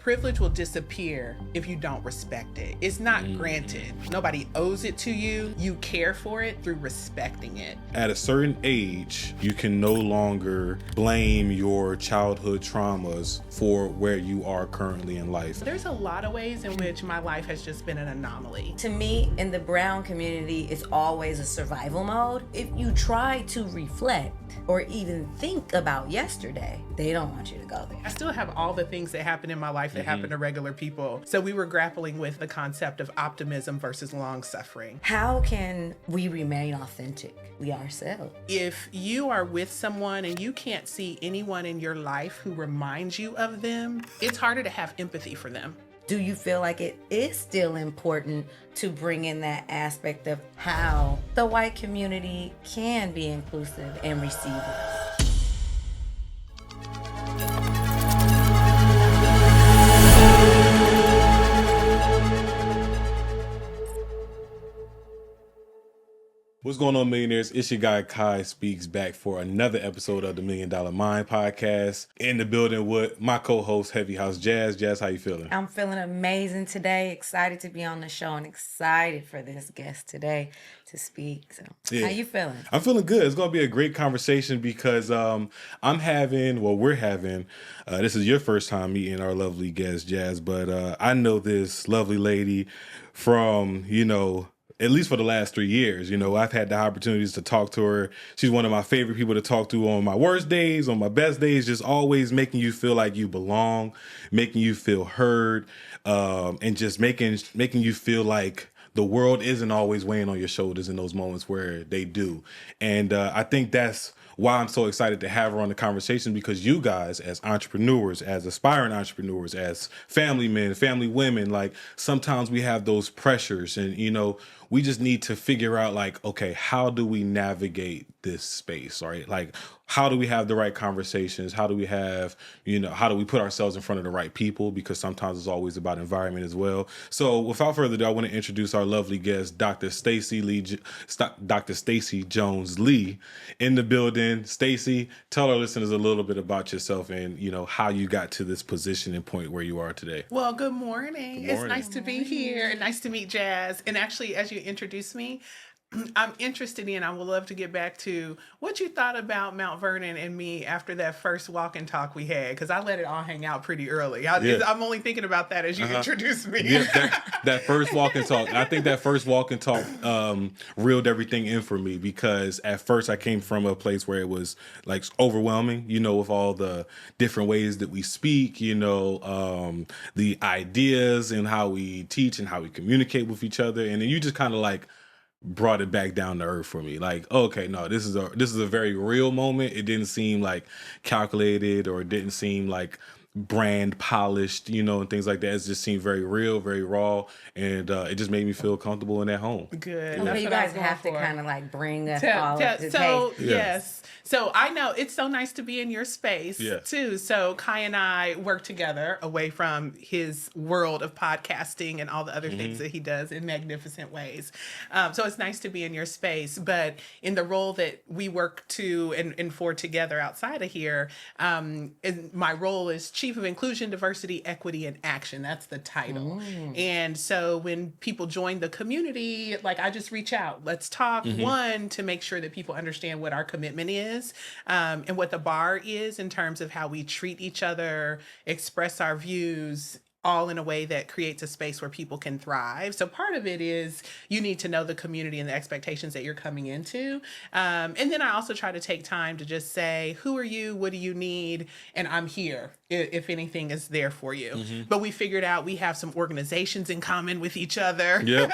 Privilege will disappear if you don't respect it. It's not granted. Nobody owes it to you. You care for it through respecting it. At a certain age, you can no longer blame your childhood traumas for where you are currently in life. There's a lot of ways in which my life has just been an anomaly. To me, in the brown community, it's always a survival mode. If you try to reflect or even think about yesterday, they don't want you to go there. I still have all the things that happen in my life that happen to regular people. So we were grappling with the concept of optimism versus long-suffering. How can we remain authentically ourselves? If you are with someone and you can't see anyone in your life who reminds you of them, it's harder to have empathy for them. Do you feel like it is still important to bring in that aspect of how the white community can be inclusive and receive us? What's going on, millionaires? It's your guy Quiy Speaks back for another episode of the $1 Million Mind podcast. In the building with my co-host, Heavy House Jazz. Jazz, how you feeling? I'm feeling amazing today. Excited to be on the show and excited for this guest today to speak. So, Yeah. How you feeling? I'm feeling good. It's going to be a great conversation because we're having, this is your first time meeting our lovely guest, Jazz, but I know this lovely lady from, at least for the last 3 years. I've had the opportunities to talk to her. She's one of my favorite people to talk to on my worst days, on my best days, just always making you feel like you belong, making you feel heard, and just making you feel like the world isn't always weighing on your shoulders in those moments where they do. And I think that's why I'm so excited to have her on the conversation, because you guys as entrepreneurs, as aspiring entrepreneurs, as family men, family women, like sometimes we have those pressures and, we just need to figure out like, okay, how do we navigate this space, right? Like, how do we have the right conversations? How do we have, how do we put ourselves in front of the right people? Because sometimes it's always about environment as well. So without further ado, I want to introduce our lovely guest, Dr. Stacy Jones Lee in the building. Stacy, tell our listeners a little bit about yourself and, how you got to this position and point where you are today. Well, good morning. It's nice to be here and nice to meet Jazz. And actually, as you introduced me, I'm interested in, I would love to get back to what you thought about Mount Vernon and me after that first walk and talk we had, because I let it all hang out pretty early. I'm only thinking about that as you introduced me. Yeah, that first walk and talk, I think that first walk and talk reeled everything in for me, because at first I came from a place where it was like overwhelming, with all the different ways that we speak, the ideas and how we teach and how we communicate with each other. And then you just kind of like brought it back down to earth for me. Like, okay, no, this is a very real moment. It didn't seem like calculated, or it didn't seem like brand polished, and things like that. It just seemed very real, very raw, and it just made me feel comfortable and at home. Good. Okay, you guys have to kind of like bring us all up to taste. Yes. So I know it's so nice to be in your space too. So Quiy and I work together away from his world of podcasting and all the other things that he does in magnificent ways. So it's nice to be in your space, but in the role that we work to and for together outside of here, my role is Chief of Inclusion, Diversity, Equity, and Action. That's the title. And so when people join the community, like I just reach out. Let's talk, one, to make sure that people understand what our commitment is, and what the bar is in terms of how we treat each other, express our views, all in a way that creates a space where people can thrive. So part of it is you need to know the community and the expectations that you're coming into. And then I also try to take time to just say, who are you? What do you need? And I'm here if anything is there for you. But we figured out we have some organizations in common with each other. Yep.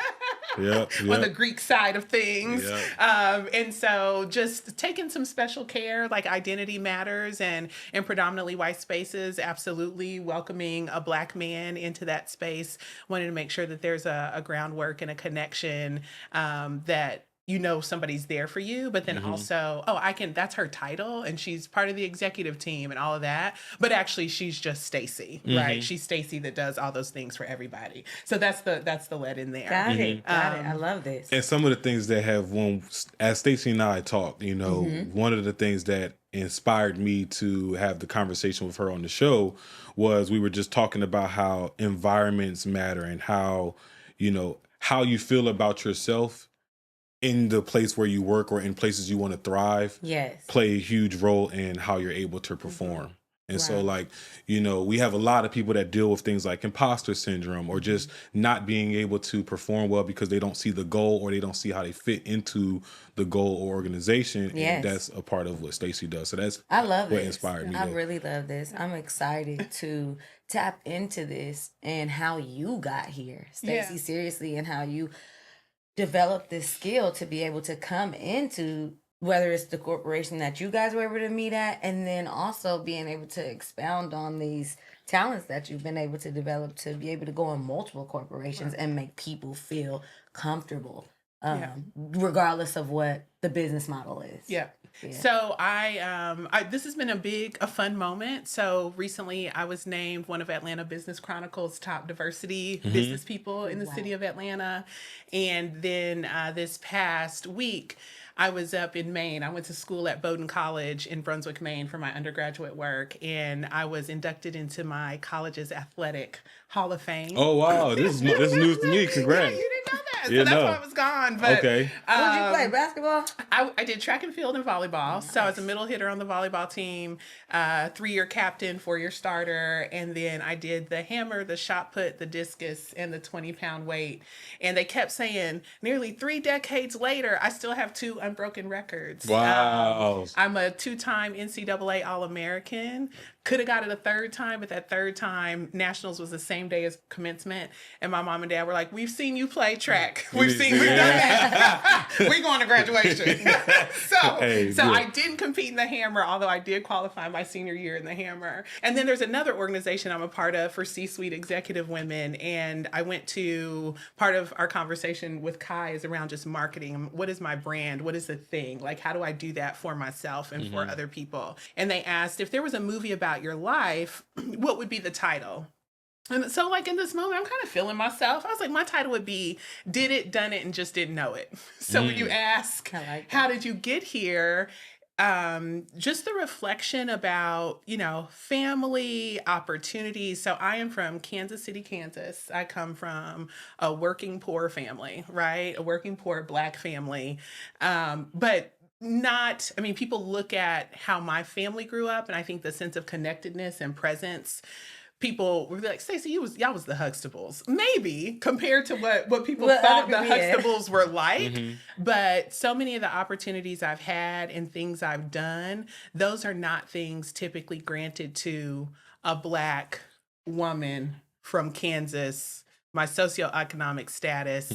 On the Greek side of things. Yep. And so just taking some special care, like identity matters, and in predominantly white spaces, absolutely welcoming a Black man into that space, wanting to make sure that there's a groundwork and a connection that you know somebody's there for you, but then also, oh, that's her title and she's part of the executive team and all of that. But actually she's just Stacy, right? She's Stacy that does all those things for everybody. So that's the lead in there. Got it. I love this. And some of the things that as Stacy and I talked, you know, one of the things that inspired me to have the conversation with her on the show was we were just talking about how environments matter and how, you know, how you feel about yourself in the place where you work or in places you want to thrive, play a huge role in how you're able to perform. And so, like, you know, we have a lot of people that deal with things like imposter syndrome or just not being able to perform well because they don't see the goal or they don't see how they fit into the goal or organization. And that's a part of what Stacy does. So I love what this. inspired me. I really love this. I'm excited to tap into this and how you got here, Stacy, seriously, and how you developed this skill to be able to come into whether it's the corporation that you guys were able to meet at, and then also being able to expound on these talents that you've been able to develop to be able to go in multiple corporations and make people feel comfortable, regardless of what the business model is. Yeah. So this has been a fun moment. So recently I was named one of Atlanta Business Chronicle's top diversity business people in the city of Atlanta. And then this past week, I was up in Maine. I went to school at Bowdoin College in Brunswick, Maine for my undergraduate work. And I was inducted into my college's athletic Hall of Fame. Oh, wow. This is news to me. Congrats. Yeah, you didn't know that. So that's why I was gone. But, okay. What did you play, basketball? I did track and field and volleyball. Nice. So I was a middle hitter on the volleyball team, 3-year captain, 4-year starter. And then I did the hammer, the shot put, the discus, and the 20-pound weight. And they kept saying, nearly 3 decades later, I still have 2 unbroken records. Wow. I'm a 2-time NCAA All-American. Could have got it a 3rd time, but that 3rd time, Nationals was the same day as commencement. And my mom and dad were like, we've seen you play track. We've done that. We're going to graduation. So I didn't compete in the hammer, although I did qualify my senior year in the hammer. And then there's another organization I'm a part of for C-suite executive women. And I went to, part of our conversation with Quiy is around just marketing. What is my brand? What is the thing? Like, how do I do that for myself and for other people? And they asked, if there was a movie about your life, what would be the title? And so, like, in this moment, I'm kind of feeling myself. I was like, my title would be Did It, Done It, and Just Didn't Know It. So when you ask, how did you get here? Just the reflection about, you know, family, opportunities. So I am from Kansas City, Kansas. I come from a working poor family, right? A working poor Black family. But not, I mean, people look at how my family grew up, and I think the sense of connectedness and presence, people were like, Stacey, y'all was the Huxtables. Maybe compared to what people thought the Huxtables were like. But so many of the opportunities I've had and things I've done, those are not things typically granted to a Black woman from Kansas. My socioeconomic status,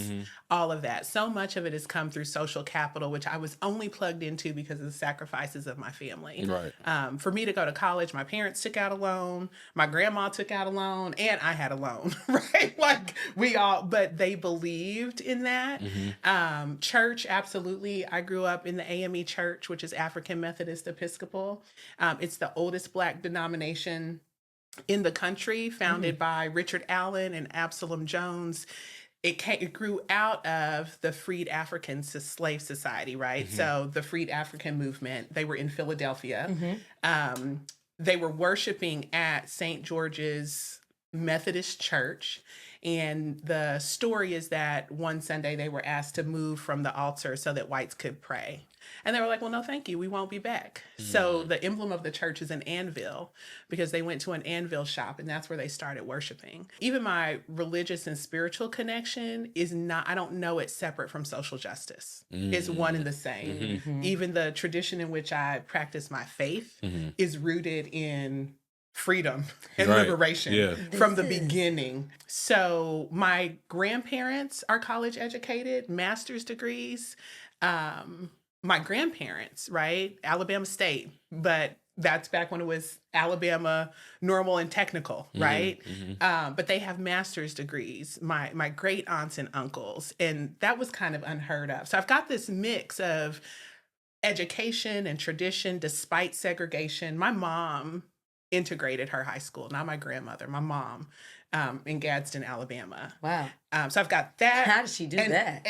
all of that. So much of it has come through social capital, which I was only plugged into because of the sacrifices of my family. Right. For me to go to college, my parents took out a loan, my grandma took out a loan, and I had a loan, right? Like but they believed in that. Church, absolutely. I grew up in the AME Church, which is African Methodist Episcopal. It's the oldest Black denomination in the country, founded by Richard Allen and Absalom Jones. It grew out of the Freed African Slave Society, right? So the Freed African movement, they were in Philadelphia. They were worshiping at St. George's Methodist Church. And the story is that one Sunday they were asked to move from the altar so that whites could pray. And they were like, well, no, thank you. We won't be back. So the emblem of the church is an anvil because they went to an anvil shop and that's where they started worshiping. Even my religious and spiritual connection is not, I don't know it separate from social justice. It's one and the same. Even the tradition in which I practice my faith is rooted in freedom and liberation from the beginning. So my grandparents are college educated, master's degrees. My grandparents, right? Alabama State, but That's back when it was Alabama normal and technical, right? But they have master's degrees, my great aunts and uncles. And that was kind of unheard of. So I've got this mix of education and tradition despite segregation. My mom integrated her high school, not my grandmother, my mom, in Gadsden, Alabama. Wow. So I've got that. How did she do that?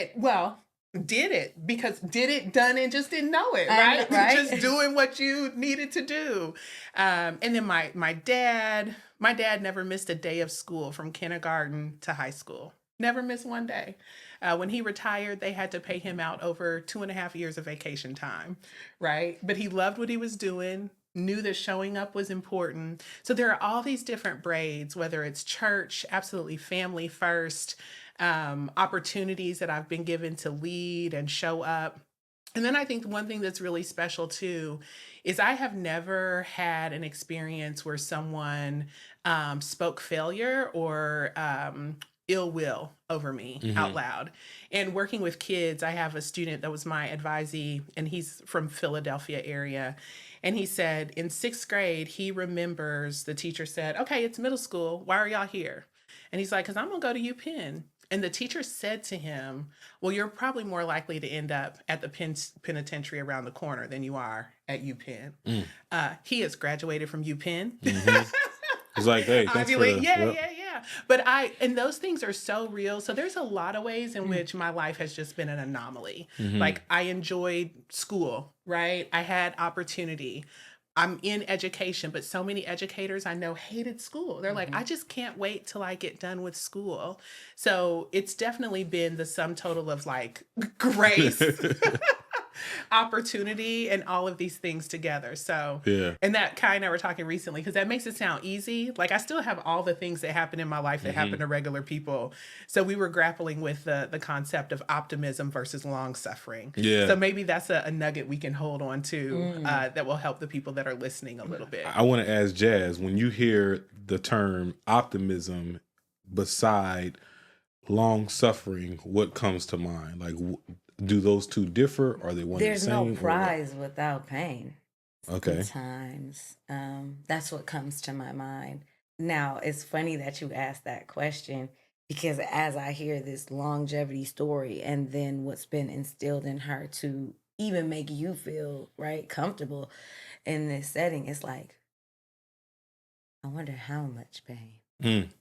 Did it done and just didn't know it, right? Just doing what you needed to do. And then my dad never missed a day of school from kindergarten to high school. Never missed one day. When he retired, they had to pay him out over 2.5 years of vacation time, right? But he loved what he was doing, knew that showing up was important. So there are all these different braids, whether it's church, absolutely family first, opportunities that I've been given to lead and show up. And then I think one thing that's really special too is I have never had an experience where someone spoke failure or ill will over me out loud. And working with kids, I have a student that was my advisee, and he's from Philadelphia area. And he said in 6th grade, he remembers the teacher said, "Okay, it's middle school. Why are y'all here?" And he's like, "Because I'm going to go to UPenn." And the teacher said to him, "Well, you're probably more likely to end up at the penitentiary around the corner than you are at UPenn." He has graduated from UPenn. It's like, hey, thanks for yeah. But and those things are so real. So there's a lot of ways in which my life has just been an anomaly. Like I enjoyed school, right? I had opportunity. I'm in education, but so many educators I know hated school. They're like, "I just can't wait till I get done with school." So it's definitely been the sum total of like grace, opportunity, and all of these things together. So, and that Quiy and I were talking recently, because that makes it sound easy. Like I still have all the things that happen in my life that happen to regular people. So we were grappling with the concept of optimism versus long-suffering. So maybe that's a nugget we can hold on to that will help the people that are listening a little bit. I want to ask Jazz, when you hear the term optimism beside long-suffering, what comes to mind? Like, do those two differ? Are they one There's and the same? no prize without pain. Okay. Sometimes. That's what comes to my mind. Now, it's funny that you asked that question, because as I hear this longevity story and then what's been instilled in her to even make you feel comfortable in this setting, it's like, I wonder how much pain.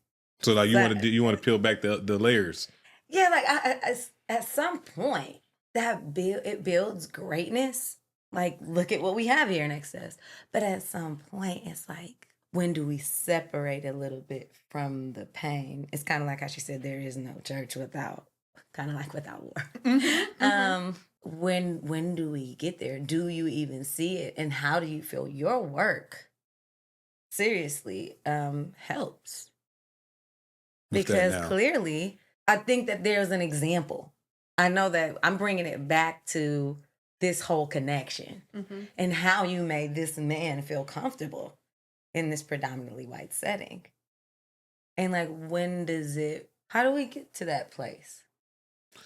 So like you want to peel back the layers. Yeah, like I at some point it builds greatness. Like, look at what we have here in excess. But at some point, it's like, when do we separate a little bit from the pain? It's kind of like how she said, there is no church without war. When do we get there? Do you even see it? And how do you feel your work seriously helps? Because clearly, I think that there's an example. I know that I'm bringing it back to this whole connection and how you made this man feel comfortable in this predominantly white setting. And like, how do we get to that place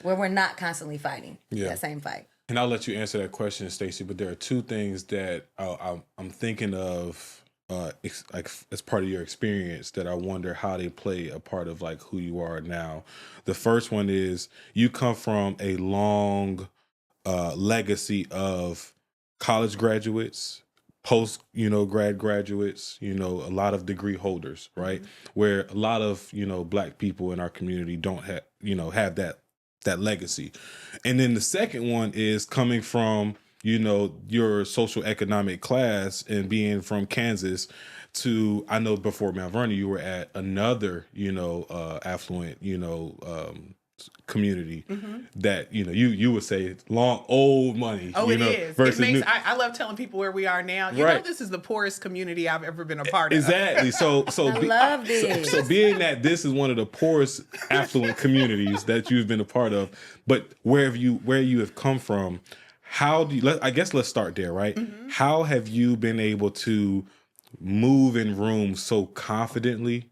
where we're not constantly fighting that same fight? And I'll let you answer that question, Stacey, but there are two things that I'm thinking of as part of your experience that I wonder how they play a part of like who you are now. The first one is you come from a long legacy of college graduates, post grad graduates, a lot of degree holders, right? Where a lot of Black people in our community don't have that legacy. And then the second one is coming from your social economic class and being from Kansas to, I know before Mount Vernon, you were at another, affluent, community that, you would say long, old money. Oh, it is. Versus I love telling people where we are now. This is the poorest community I've ever been a part of. Exactly. So I love this. So being that this is one of the poorest affluent communities that you've been a part of, but where you have come from, how do you, let's start there, right? How have you been able to move in rooms so confidently,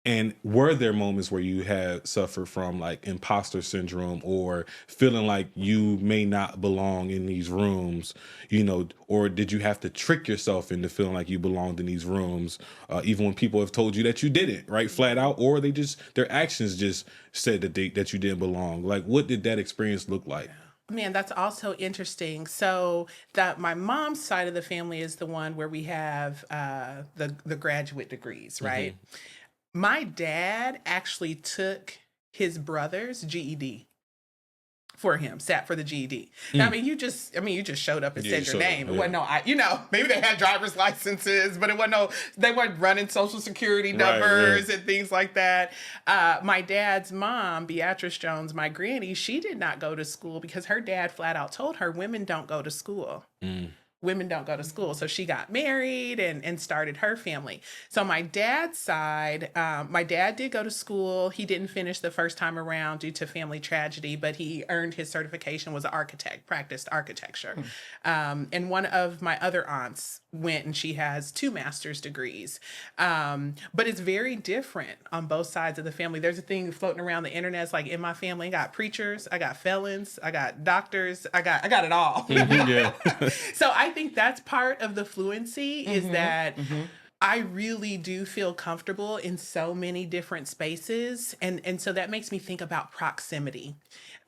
And were there moments where you had suffered from like imposter syndrome or feeling like you may not belong in these rooms, you know, or did you have to trick yourself into feeling like you belonged in these rooms, even when people have told you that you didn't, right, flat out, or they just, their actions just said that you didn't belong? Like, what did that experience look like? Man, that's also interesting. So that my mom's side of the family is the one where we have the graduate degrees, right? My dad actually took his brother's GED for him, sat for the GED. Now, you just showed up and said your name. It wasn't maybe they had driver's licenses, but it wasn't they weren't running social security numbers and things like that. My dad's mom, Beatrice Jones, my granny, she did not go to school because her dad flat out told her women don't go to school. Women don't go to school. So she got married and started her family. So my dad's side, my dad did go to school. He didn't finish the first time around due to family tragedy, but he earned his certification, was an architect, practiced architecture. And one of my other aunts went and she has 2 master's degrees. But it's very different on both sides of the family. There's a thing floating around the internet. It's like in my family, I got preachers, I got felons, I got doctors, I got it all. So I think that's part of the fluency is that I really do feel comfortable in so many different spaces. And so that makes me think about proximity.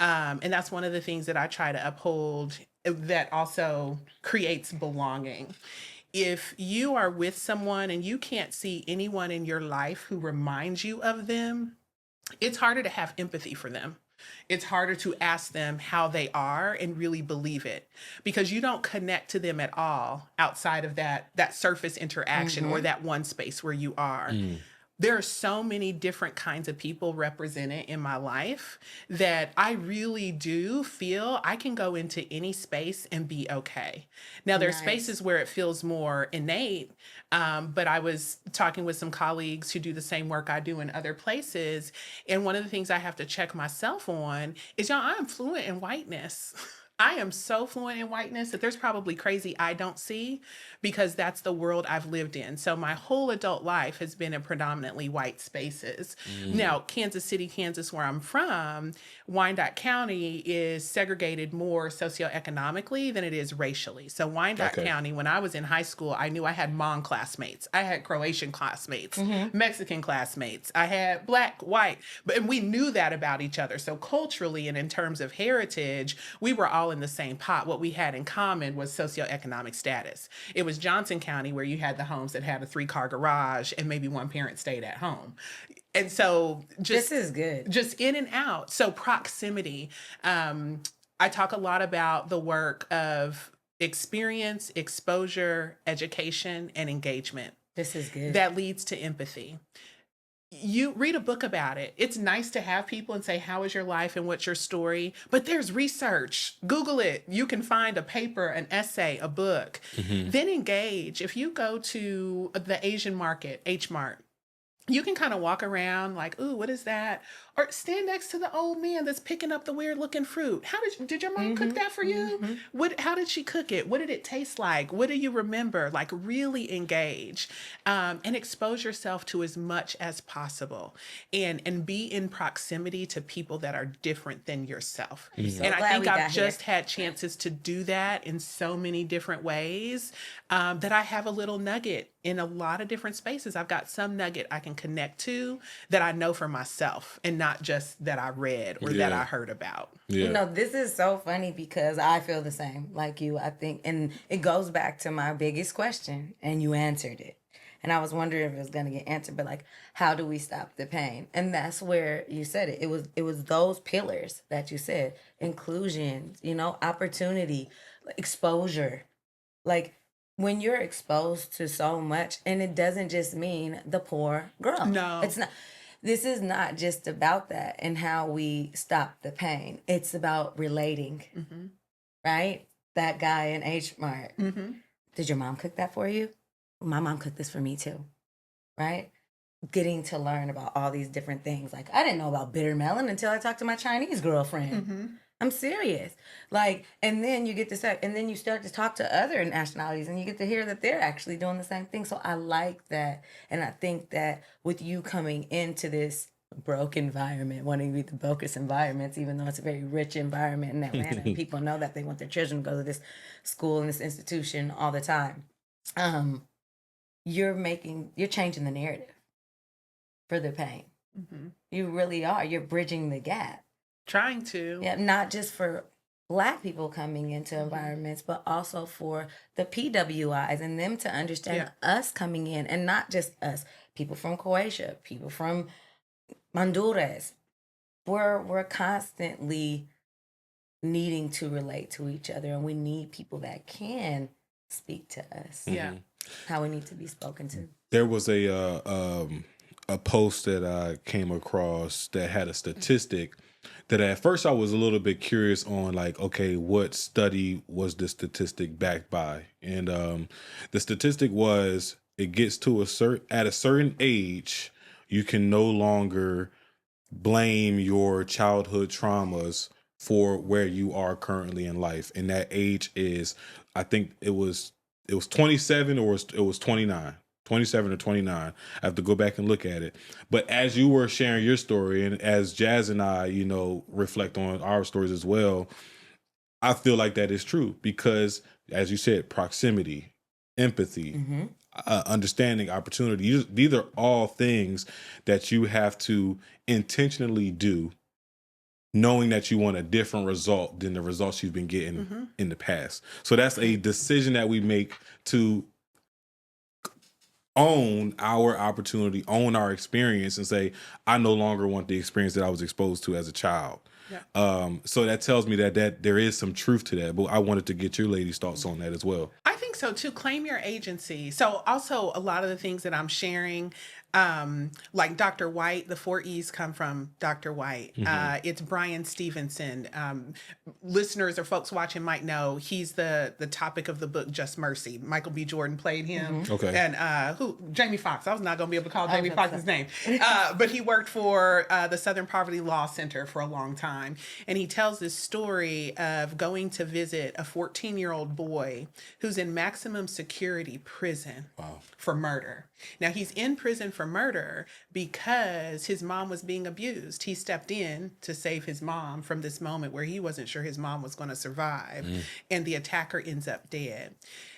And that's one of the things that I try to uphold that also creates belonging. If you are with someone and you can't see anyone in your life who reminds you of them, it's harder to have empathy for them. It's harder to ask them how they are and really believe it because you don't connect to them at all outside of that surface interaction or that one space where you are. There are so many different kinds of people represented in my life that I really do feel I can go into any space and be okay. Now, there's spaces where it feels more innate, but I was talking with some colleagues who do the same work I do in other places, and one of the things I have to check myself on is, I am fluent in whiteness. I am so fluent in whiteness that there's probably crazy I don't see because that's the world I've lived in. So my whole adult life has been in predominantly white spaces. Now, Kansas City, Kansas, where I'm from, Wyandotte County is segregated more socioeconomically than it is racially. So Wyandotte County, when I was in high school, I knew I had Hmong classmates. I had Croatian classmates, Mexican classmates. I had Black, white, and we knew that about each other. So culturally and in terms of heritage, we were all in the same pot. What we had in common was socioeconomic status. It was Johnson County where you had the homes that had a 3-car garage and maybe one parent stayed at home. And so this is good. Just in and out. So proximity. I talk a lot about the work of experience, exposure, education, and engagement. This is good. That leads to empathy. You read a book about it. It's nice to have people and say, how is your life and what's your story? But there's research. Google it. You can find a paper, an essay, a book. Then engage. If you go to the Asian market, H Mart, you can kind of walk around like, ooh, what is that? Or stand next to the old man that's picking up the weird looking fruit. How did your mom cook that for you? How did she cook it? What did it taste like? What do you remember? Like really engage and expose yourself to as much as possible and be in proximity to people that are different than yourself. So and I think I've just had chances to do that in so many different ways that I have a little nugget in a lot of different spaces. I've got some nugget I can connect to that I know for myself and not just that I read or that I heard about. This is so funny because I feel the same like you, I think. And it goes back to my biggest question and you answered it. And I was wondering if it was going to get answered, but like, how do we stop the pain? And that's where you said it. It was those pillars that you said, inclusion, opportunity, exposure. Like, when you're exposed to so much, and it doesn't just mean the poor girl. No. It's not. This is not just about that and how we stop the pain. It's about relating, right? That guy in H Mart. Did your mom cook that for you? My mom cooked this for me too, right? Getting to learn about all these different things. Like, I didn't know about bitter melon until I talked to my Chinese girlfriend. I'm serious. Like, and then you get to start, and then you start to talk to other nationalities and you get to hear that they're actually doing the same thing. So I like that. And I think that with you coming into this broke environment, wanting to be the brokest environments, even though it's a very rich environment in Atlanta, and people know that they want their children to go to this school and this institution all the time. You're changing the narrative for the pain. Mm-hmm. You really are. You're bridging the gap. Trying to. Yeah, not just for Black people coming into environments, but also for the PWIs and them to understand us coming in, and not just us, people from Croatia, people from Honduras. We're constantly needing to relate to each other, and we need people that can speak to us. Yeah. How we need to be spoken to. There was a post that I came across that had a statistic that at first I was a little bit curious on, like, okay, what study was the statistic backed by? And the statistic was it gets to at a certain age, you can no longer blame your childhood traumas for where you are currently in life. And that age is, I think it was 27 or it was 29. 27 or 29. I have to go back and look at it. But as you were sharing your story, and as Jazz and I, reflect on our stories as well, I feel like that is true because, as you said, proximity, empathy, understanding, opportunity. These are all things that you have to intentionally do, knowing that you want a different result than the results you've been getting in the past. So that's a decision that we make to own our opportunity, own our experience, and say, I no longer want the experience that I was exposed to as a child. Yeah. So that tells me that there is some truth to that, but I wanted to get your ladies' thoughts on that as well. I think so too. Claim your agency. So also a lot of the things that I'm sharing, like Dr. White, the 4 E's come from Dr. White. It's Brian Stevenson. Listeners or folks watching might know he's the topic of the book Just Mercy. Michael B. Jordan played him. Okay. And Jamie Foxx. I was not going to be able to call Jamie Foxx's name. But he worked for the Southern Poverty Law Center for a long time. And he tells this story of going to visit a 14-year-old boy who's in maximum security prison for murder. Now, he's in prison for murder because his mom was being abused. He stepped in to save his mom from this moment where he wasn't sure his mom was going to survive, and the attacker ends up dead.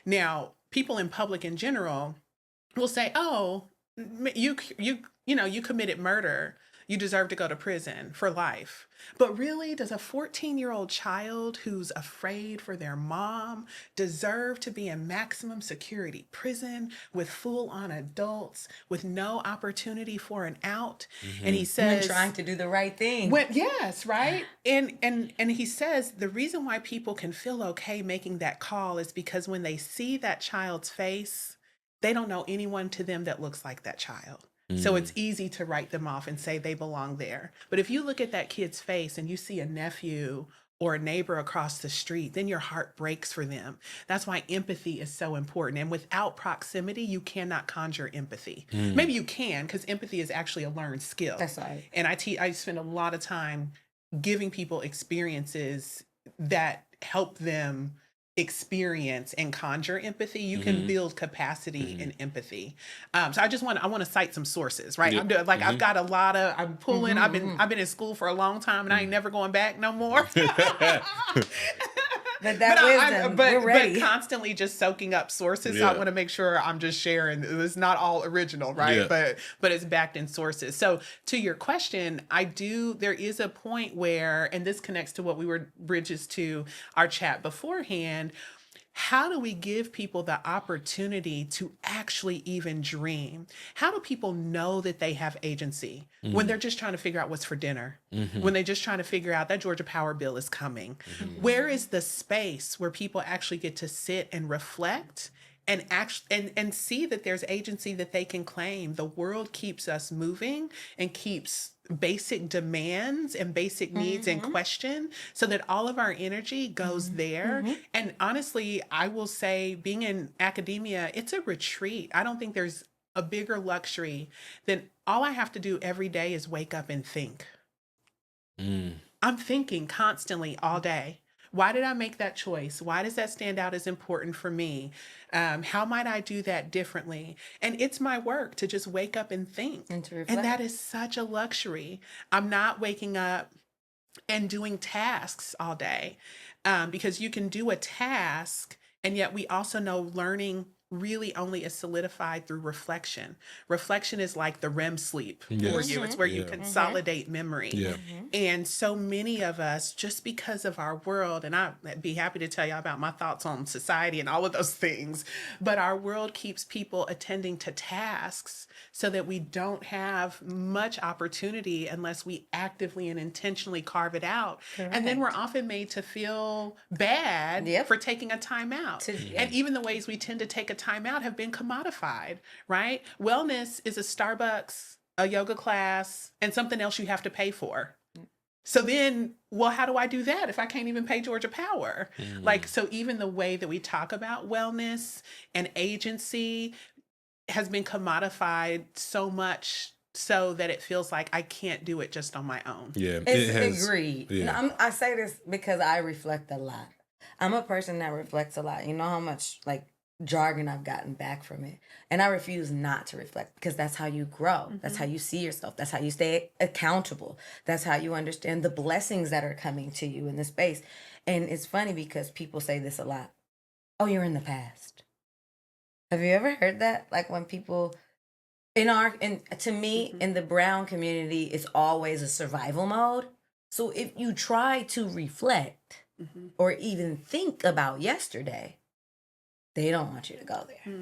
Now, people in public in general will say, "Oh, you committed murder. You deserve to go to prison for life." But really, does a 14-year-old child who's afraid for their mom deserve to be in maximum security prison with full-on adults with no opportunity for an out? And he says, and trying to do the right thing. Yes, right. And he says the reason why people can feel okay making that call is because when they see that child's face, they don't know anyone to them that looks like that child. So it's easy to write them off and say they belong there. But if you look at that kid's face and you see a nephew or a neighbor across the street, then your heart breaks for them. That's why empathy is so important. And without proximity, you cannot conjure empathy. Maybe you can, because empathy is actually a learned skill. That's right. And I spend a lot of time giving people experiences that help them experience and conjure empathy. You can build capacity in empathy. So I want to cite some sources, right? Yeah. I've got a lot of, I'm pulling, I've been in school for a long time and I ain't never going back no more. But wisdom, we're ready. But constantly just soaking up sources. So I want to make sure I'm just sharing. It's not all original, right? Yeah. But it's backed in sources. So to your question, there is a point where, and this connects to what we were bridges to our chat beforehand, how do we give people the opportunity to actually even dream? How do people know that they have agency when they're just trying to figure out what's for dinner? When they're just trying to figure out that Georgia Power bill is coming? Where is the space where people actually get to sit and reflect and see that there's agency that they can claim? The world keeps us moving and keeps basic demands and basic needs in question, so that all of our energy goes there. And honestly, I will say, being in academia, it's a retreat. I don't think there's a bigger luxury than all I have to do every day is wake up and think. I'm thinking constantly all day. Why did I make that choice? Why does that stand out as important for me? How might I do that differently? And it's my work to just wake up and think. And to reflect. And that is such a luxury. I'm not waking up and doing tasks all day, because you can do a task, and yet we also know learning really only is solidified through reflection. Reflection is like the REM sleep for you. It's where you consolidate memory. And so many of us, just because of our world, and I'd be happy to tell you about my thoughts on society and all of those things, but our world keeps people attending to tasks so that we don't have much opportunity unless we actively and intentionally carve it out. And then we're often made to feel bad for taking a time out. And even the ways we tend to take a time out have been commodified, right? Wellness is a Starbucks, a yoga class, and something else you have to pay for. So then, well, how do I do that if I can't even pay Georgia Power? Like, so even the way that we talk about wellness and agency has been commodified so much so that it feels like I can't do it just on my own. Agreed. Yeah. I say this because I reflect a lot. I'm a person that reflects a lot. You know how much like jargon I've gotten back from it. And I refuse not to reflect because that's how you grow. That's how you see yourself. That's how you stay accountable. That's how you understand the blessings that are coming to you in this space. And it's funny because people say this a lot. Oh, you're in the past. Have you ever heard that? Like when people to me, in the brown community, it's always a survival mode. So if you try to reflect or even think about yesterday, they don't want you to go there.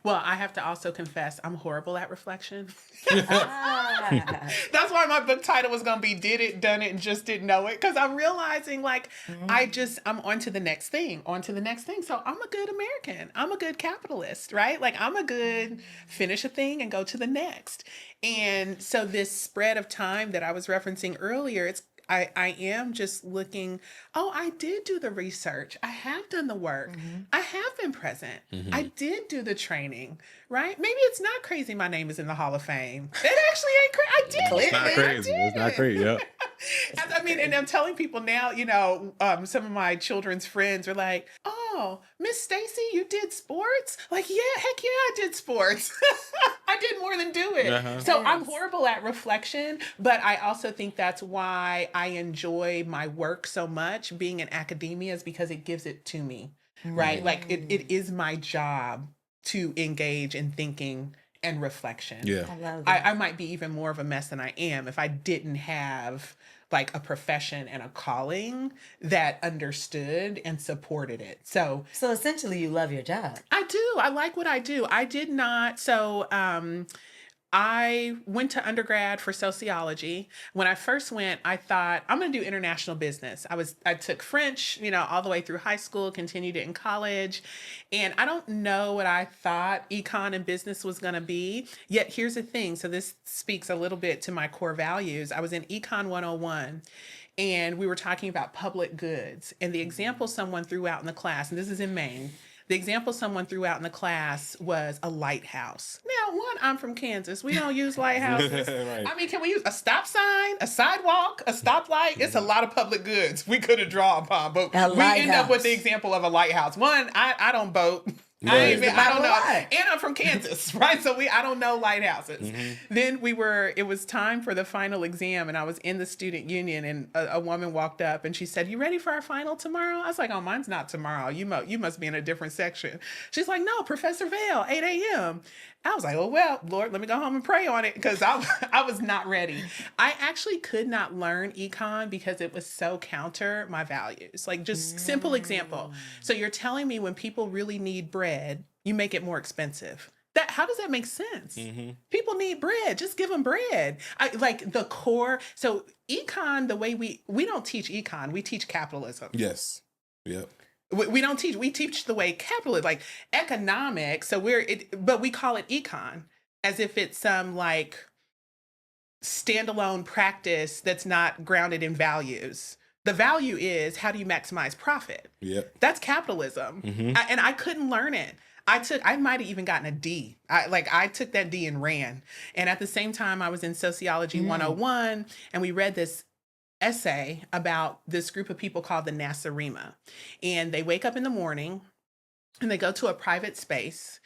Well, I have to also confess, I'm horrible at reflection. That's why my book title was going to be Did It, Done It, and Just Didn't Know It. Because I'm realizing like, I'm on to the next thing, So I'm a good American. I'm a good capitalist, right? Like I'm a good finish a thing and go to the next. And so this spread of time that I was referencing earlier, I am just looking, I did do the research. I have done the work. I have been present. I did do the training, right? Maybe it's not crazy my name is in the Hall of Fame. It actually ain't crazy. I did it. It's not crazy. It's not crazy, yeah. I mean, and I'm telling people now, some of my children's friends are like, oh, Miss Stacy, you did sports? Like, yeah, heck yeah, I did sports. I did more than do it. So I'm horrible at reflection, but I also think that's why I enjoy my work so much. Being in academia is because it gives it to me, right? Like it is my job to engage in thinking and reflection. Yeah. I love that. I might be even more of a mess than I am if I didn't have like a profession and a calling that understood and supported it. So essentially you love your job. I do. I like what I do. I did not. So, I went to undergrad for sociology. When I first went, I thought I'm going to do international business. I took French, all the way through high school, continued it in college. And I don't know what I thought econ and business was going to be. Yet here's the thing. So this speaks a little bit to my core values. I was in Econ 101 and we were talking about public goods. And the example someone threw out in the class, and this is in Maine, the example someone threw out in the class was a lighthouse. Now, I'm from Kansas. We don't use lighthouses. Right. I mean, can we use a stop sign, a sidewalk, a stoplight? It's a lot of public goods we could have drawn upon, but we end up with the example of a lighthouse. One, I don't boat. I don't know. And I'm from Kansas, right? So I don't know lighthouses. Then it was time for the final exam and I was in the student union and a woman walked up and she said, "You ready for our final tomorrow?" I was like, "Oh, mine's not tomorrow. You must be in a different section." She's like, "No, Professor Vale, 8 a.m. I was like, "Oh, well, Lord, let me go home and pray on it," because I was not ready. I actually could not learn econ because it was so counter my values. Like just simple example. So you're telling me when people really need bread, you make it more expensive. How does that make sense? People need bread. Just give them bread. Like the core. So econ, the way we don't teach econ, we teach capitalism. Yes. Yep. We don't teach. We teach the way capitalism, like economics. So but we call it econ as if it's some like standalone practice that's not grounded in values. The value is how do you maximize profit? Yep. That's capitalism. And I couldn't learn it. I might have even gotten a D. I took that D and ran. And at the same time, I was in Sociology 101 and we read this essay about this group of people called the Nasarima. And they wake up in the morning and they go to a private space.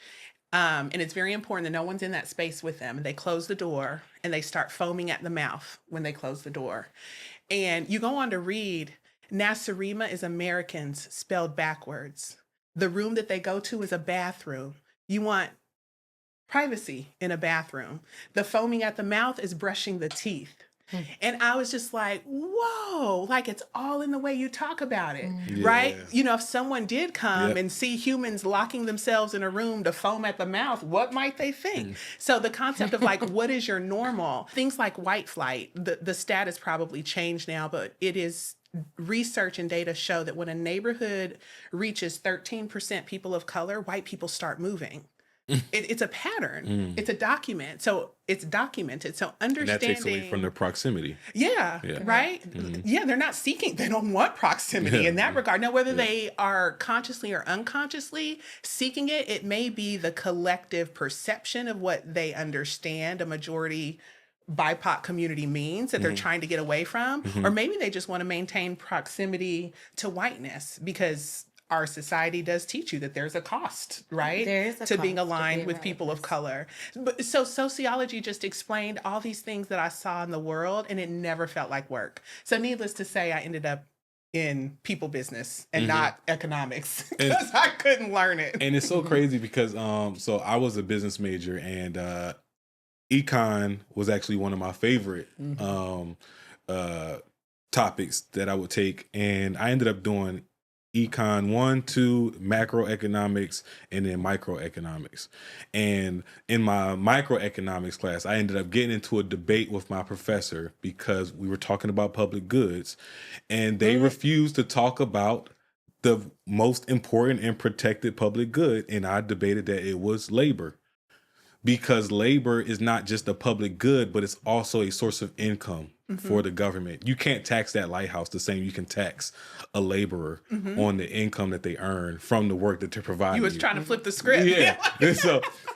And it's very important that no one's in that space with them. They close the door and they start foaming at the mouth when they close the door. And you go on to read, Nasarima is Americans spelled backwards. The room that they go to is a bathroom. You want privacy in a bathroom. The foaming at the mouth is brushing the teeth. And I was just like, whoa, like it's all in the way you talk about it, right? You know, if someone did come and see humans locking themselves in a room to foam at the mouth, what might they think? So the concept of like, what is your normal? Things like white flight, the status probably changed now, but it is research and data show that when a neighborhood reaches 13% people of color, white people start moving. It's a pattern. It's a document. So it's documented. So understanding. And that takes away from their proximity. Yeah. Right? Yeah, they're not seeking. They don't want proximity in that regard. Now, whether they are consciously or unconsciously seeking it, it may be the collective perception of what they understand a majority BIPOC community means that they're trying to get away from. Or maybe they just want to maintain proximity to whiteness because our society does teach you that there's a cost, right? There is a to cost being to aligned being with people of color. But so sociology just explained all these things that I saw in the world, and it never felt like work. So needless to say, I ended up in people business and not economics because I couldn't learn it. And it's so crazy because so I was a business major, and econ was actually one of my favorite topics that I would take, and I ended up doing Econ 1, 2, macroeconomics, and then microeconomics. And in my microeconomics class, I ended up getting into a debate with my professor because we were talking about public goods, and they refused to talk about the most important and protected public good. And I debated that it was labor, because labor is not just a public good, but it's also a source of income for the government. You can't tax that lighthouse the same you can tax a laborer on the income that they earn from the work that they're providing. You was trying to flip the script. Yeah.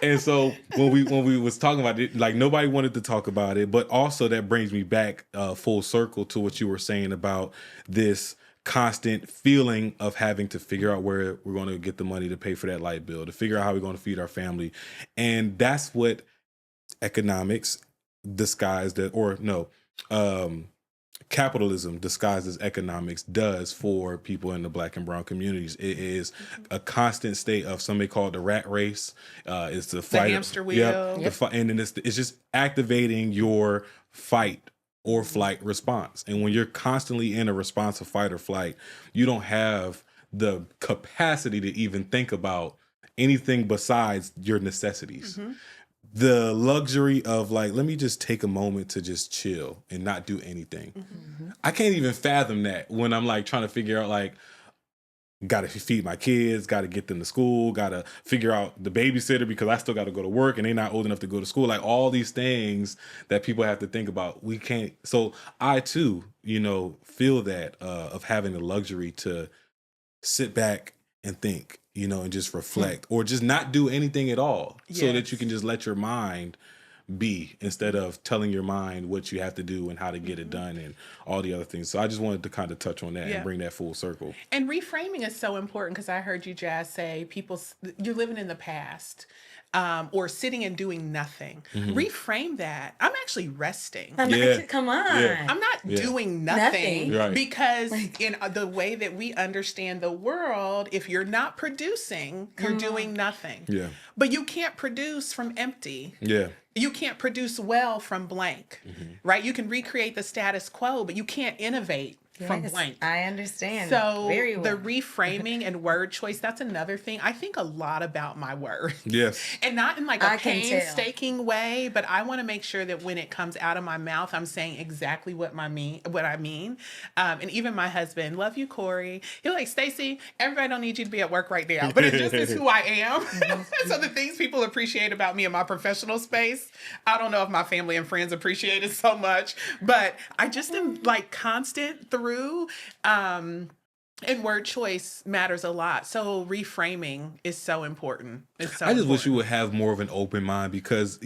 and so when we was talking about it, like nobody wanted to talk about it, but also that brings me back full circle to what you were saying about this constant feeling of having to figure out where we're going to get the money to pay for that light bill, to figure out how we're going to feed our family. And that's what economics disguised that, or no, capitalism disguised as economics does for people in the Black and brown communities. It is a constant state of, some may call it the rat race. It's the fight, hamster wheel. And then it's just activating your fight or flight response. And when you're constantly in a response of fight or flight, you don't have the capacity to even think about anything besides your necessities. The luxury of like, let me just take a moment to just chill and not do anything. I can't even fathom that when I'm like trying to figure out like, got to feed my kids, got to get them to school, got to figure out the babysitter because I still got to go to work and they're not old enough to go to school. Like all these things that people have to think about. We can't. So I too, feel that of having the luxury to sit back and think, and just reflect or just not do anything at all so that you can just let your mind be instead of telling your mind what you have to do and how to get it done and all the other things. So I just wanted to kind of touch on that and bring that full circle. And reframing is so important because I heard you, Jazz, say you're living in the past or sitting and doing nothing. Reframe that. I'm actually resting. Come on. I'm not doing nothing. Right. Because in the way that we understand the world, if you're not producing, you're doing nothing. Yeah. But you can't produce from empty. Yeah. You can't produce well from blank, right? You can recreate the status quo, but you can't innovate from blank. I understand. So very well. The reframing and word choice, that's another thing. I think a lot about my words. Yes. And not in like a painstaking way, but I want to make sure that when it comes out of my mouth, I'm saying exactly what I mean. And even my husband, love you, Corey. He's like, Stacy, everybody don't need you to be at work right now, but it just is who I am. So the things people appreciate about me in my professional space, I don't know if my family and friends appreciate it so much, but I just am like constant through. And word choice matters a lot. So reframing is so important. I just wish you would have more of an open mind because,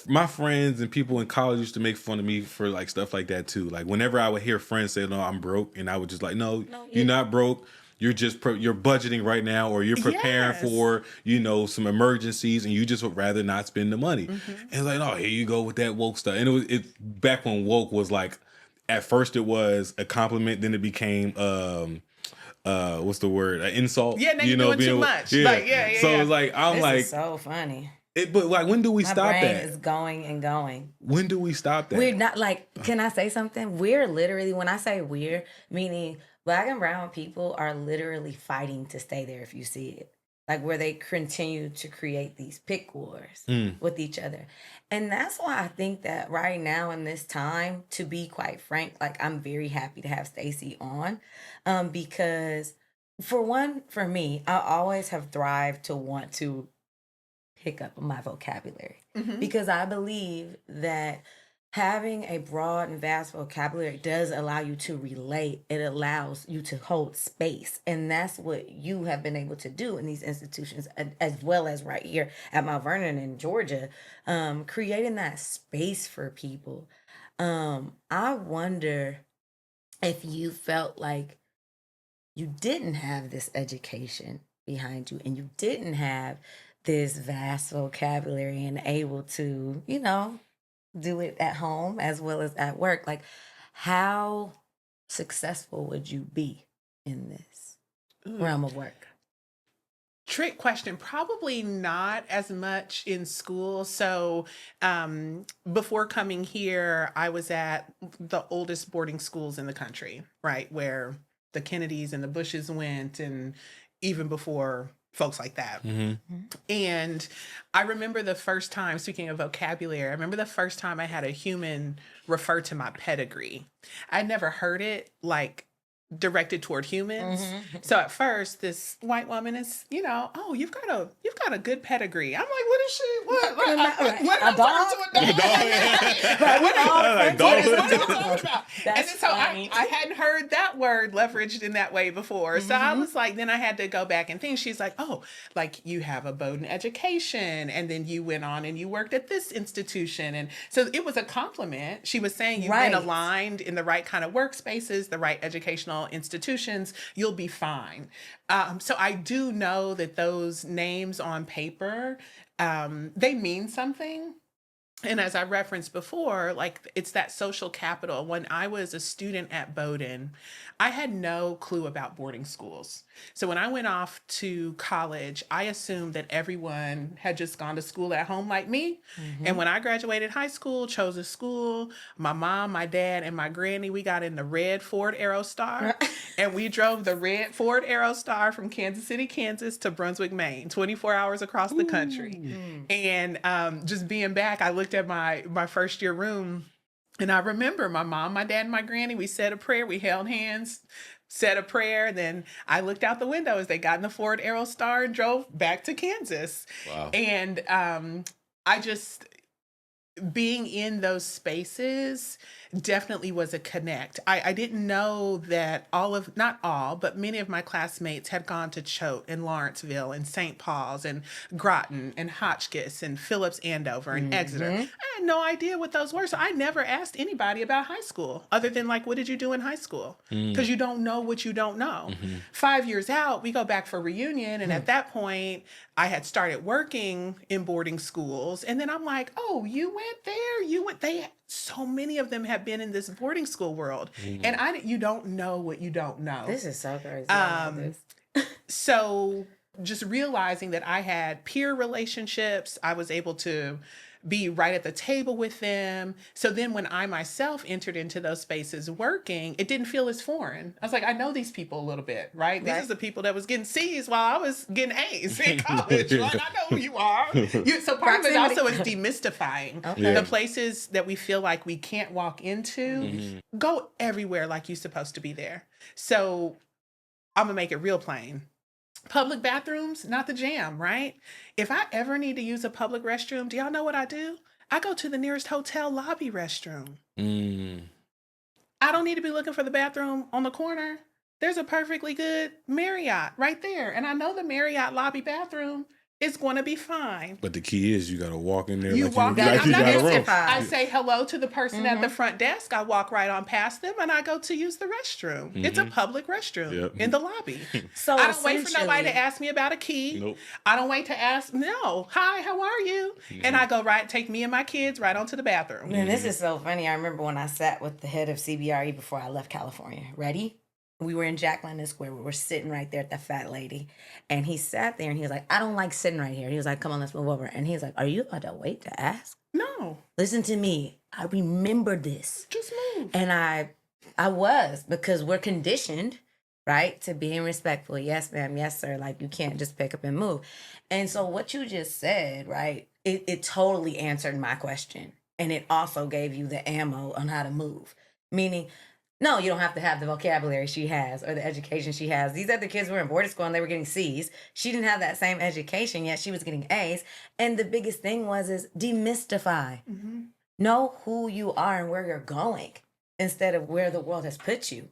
my friends and people in college used to make fun of me for like stuff like that too. Like whenever I would hear friends say, "No, I'm broke," and I would just like, "No, you're not broke. You're just you're budgeting right now, or you're preparing for some emergencies, and you just would rather not spend the money." And it's like, "Oh, here you go with that woke stuff." And it back when woke was like, at first it was a compliment, then it became what's the word? An insult. Yeah, now you're doing too much. Yeah. Like, yeah. So it's like This is so funny. But like, when do we stop My brain that? is going and going. When do we stop that? We're not like, can I say something? We're literally, when I say we're, meaning Black and brown people are literally fighting to stay there if you see it. Like where they continue to create these pick wars with each other. And that's why I think that right now in this time, to be quite frank, like I'm very happy to have Stacey on because for me, I always have thrived to want to pick up my vocabulary because I believe that having a broad and vast vocabulary does allow you to relate. It allows you to hold space. And that's what you have been able to do in these institutions, as well as right here at Mount Vernon in Georgia, creating that space for people. I wonder if you felt like you didn't have this education behind you and you didn't have this vast vocabulary and able to, do it at home as well as at work. Like, how successful would you be in this realm of work? Trick question. Probably not as much in school. So before coming here, I was at the oldest boarding schools in the country, right? Where the Kennedys and the Bushes went, and even before folks like that. And I remember the first time, speaking of vocabulary, I remember the first time I had a human refer to my pedigree. I'd never heard it like directed toward humans. So at first this white woman is, "Oh, you've got a good pedigree." I'm like, "What is she? What? A What dog? to a dog? What are you talking about?" And then so I hadn't heard that word leveraged in that way before. So I was like, then I had to go back and think. She's like, "Oh, like you have a Bowdoin education, and then you went on and you worked at this institution." And so it was a compliment. She was saying, "You've been aligned in the right kind of workspaces, the right educational institutions, you'll be fine." So I do know that those names on paper, they mean something. And as I referenced before, like it's that social capital. When I was a student at Bowdoin, I had no clue about boarding schools. So when I went off to college, I assumed that everyone had just gone to school at home like me. And when I graduated high school, chose a school, my mom, my dad, and my granny, we got in the red Ford Aerostar. And we drove the red Ford Aerostar from Kansas City, Kansas to Brunswick, Maine, 24 hours across the country. And just being back, I looked at my first year room, and I remember my mom, my dad, and my granny, we said a prayer, we held hands, said a prayer. Then I looked out the window as they got in the Ford Aerostar and drove back to Kansas. Wow. And I just, being in those spaces definitely was a connect. I didn't know that not all, but many of my classmates had gone to Choate and Lawrenceville and St. Paul's and Groton and Hotchkiss and Phillips Andover and Exeter. I had no idea what those were. So I never asked anybody about high school other than like, what did you do in high school? Because you don't know what you don't know. 5 years out, we go back for reunion. And at that point, I had started working in boarding schools. And then I'm like, "Oh, you went there? So many of them have been in this boarding school world." And you don't know what you don't know. This is so crazy. So just realizing that I had peer relationships, I was able to be right at the table with them. So then when I myself entered into those spaces working, it didn't feel as foreign. I was like, I know these people a little bit, right? These are the people that was getting C's while I was getting A's in college. Like, I know who you are. So part of it also is demystifying. The places that we feel like we can't walk into, go everywhere like you're supposed to be there. So I'm going to make it real plain. Public bathrooms, not the jam, right? If I ever need to use a public restroom, do y'all know what I do? I go to the nearest hotel lobby restroom. I don't need to be looking for the bathroom on the corner. There's a perfectly good Marriott right there. And I know the Marriott lobby bathroom It's going to be fine. But the key is you got to walk in there. You like walk you, in. like I'm you not got a gonna rope. I say hello to the person at the front desk. I walk right on past them and I go to use the restroom. It's a public restroom in the lobby. So I don't wait for nobody to ask me about a key. Nope. I don't wait to ask. No. Hi, how are you? And I go take me and my kids right onto the bathroom. Man, this is so funny. I remember when I sat with the head of CBRE before I left California. Ready? We were in Jack London Square. We were sitting right there at the fat lady. And he sat there and he was like, I don't like sitting right here. He was like, come on, let's move over. And he's like, are you about to wait to ask? No. Listen to me. I remember this. Just move. And I was, because we're conditioned, right, to being respectful. Yes, ma'am. Yes, sir. Like, you can't just pick up and move. And so what you just said, right, it totally answered my question. And it also gave you the ammo on how to move. Meaning, no, you don't have to have the vocabulary she has or the education she has. These other kids were in boarding school and they were getting C's. She didn't have that same education, yet she was getting A's. And the biggest thing is demystify. Know who you are and where you're going instead of where the world has put you.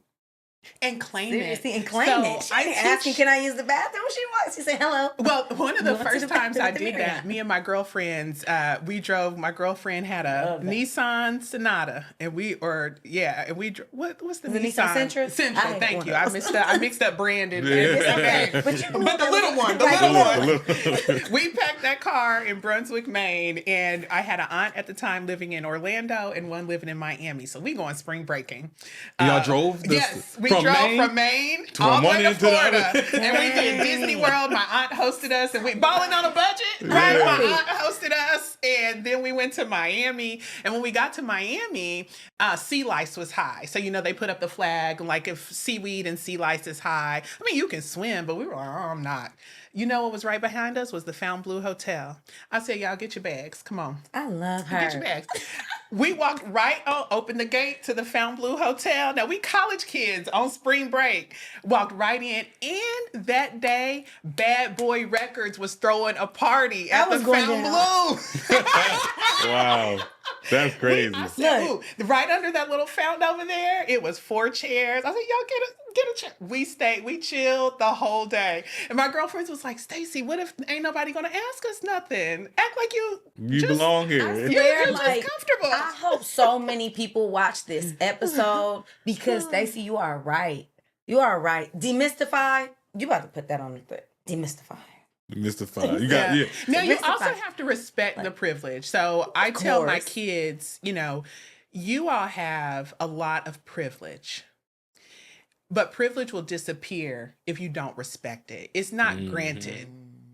And claim Seriously, it. and claim it. She didn't ask me, can I use the bathroom? She walks. She said, hello. Well, one of the first times I bathroom did with the that, me and my girlfriends, we drove. My girlfriend had a Nissan Sonata, and what's the Nissan Sentra? Sentra. Thank you. I mixed up brand and Okay. but the little one, the little one. We packed that car in Brunswick, Maine, and I had an aunt at the time living in Orlando and one living in Miami. So we going spring breaking. Y'all drove? Yes, we drove from Maine all the way to Florida, and we did Disney World. My aunt hosted us, and we balling on a budget, right? Yeah. My aunt hosted us, and then we went to Miami. And when we got to Miami, sea lice was high. So they put up the flag, like if seaweed and sea lice is high. I mean, you can swim, but we were like, oh, I'm not. You know what was right behind us was the Fontainebleau Hotel. I said, y'all get your bags. Come on. I love her. Get your bags. We walked right on, opened the gate to the Fontainebleau Hotel. Now, we college kids on spring break. Walked right in. And that day, Bad Boy Records was throwing a party at the Fontainebleau. Wow. That's crazy. I said, ooh, right under that little fountain over there, it was 4 chairs. I said, y'all get a chair. We stayed, we chilled the whole day. And my girlfriends was like, Stacy, what if ain't nobody gonna ask us nothing? Act like you belong here. You're just comfortable. I hope so many people watch this episode because Stacy, you are right. You are right. Demystify. You about to put that on the thread. Demystify. Mystify. You got No, you also have to respect the privilege. So I tell my kids, you all have a lot of privilege. But privilege will disappear if you don't respect it. It's not granted.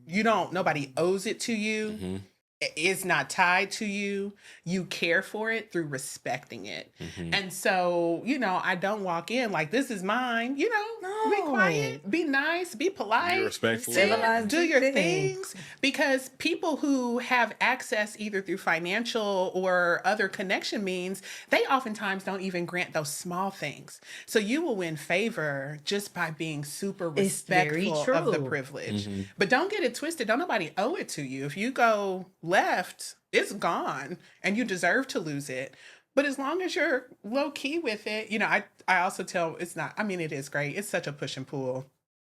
Nobody owes it to you. It's not tied to you. You care for it through respecting it. And so, I don't walk in like this is mine. No. Be quiet, be nice, be polite, be respectful, do your things. Because people who have access either through financial or other connection means, they oftentimes don't even grant those small things. So you will win favor just by being super respectful of the privilege. But don't get it twisted. Don't nobody owe it to you. If you go left, it's gone and you deserve to lose it. But as long as you're low key with it, I also tell it is great. It's such a push and pull.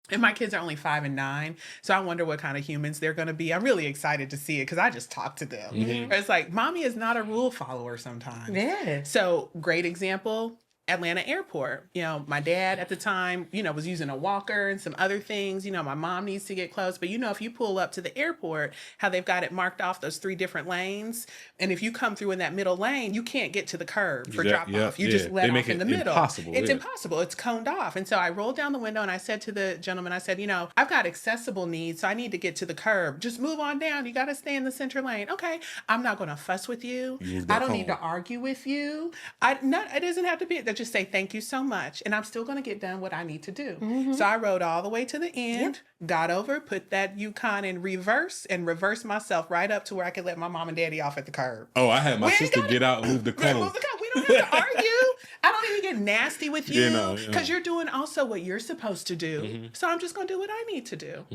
And my kids are only 5 and 9. So I wonder what kind of humans they're going to be. I'm really excited to see it because I just talked to them. It's like, mommy is not a rule follower sometimes. Yeah. So great example. Atlanta airport. My dad at the time, was using a walker and some other things. My mom needs to get close. But if you pull up to the airport, how they've got it marked off those 3 different lanes. And if you come through in that middle lane, you can't get to the curb for drop off. You just let off in the middle. It's impossible. It's coned off. And so I rolled down the window and I said to the gentleman, I said, I've got accessible needs, so I need to get to the curb. Just move on down. You got to stay in the center lane. Okay. I'm not going to fuss with you. I don't need to argue with you. It doesn't have to be. Just say thank you so much, and I'm still going to get done what I need to do. So I rode all the way to the end, got over, put that Yukon in reverse, and reversed myself right up to where I could let my mom and daddy off at the curb. Oh, I had my sister get out and move the cone. We don't have to argue. I don't even get nasty with you because you're doing also what you're supposed to do. So I'm just going to do what I need to do.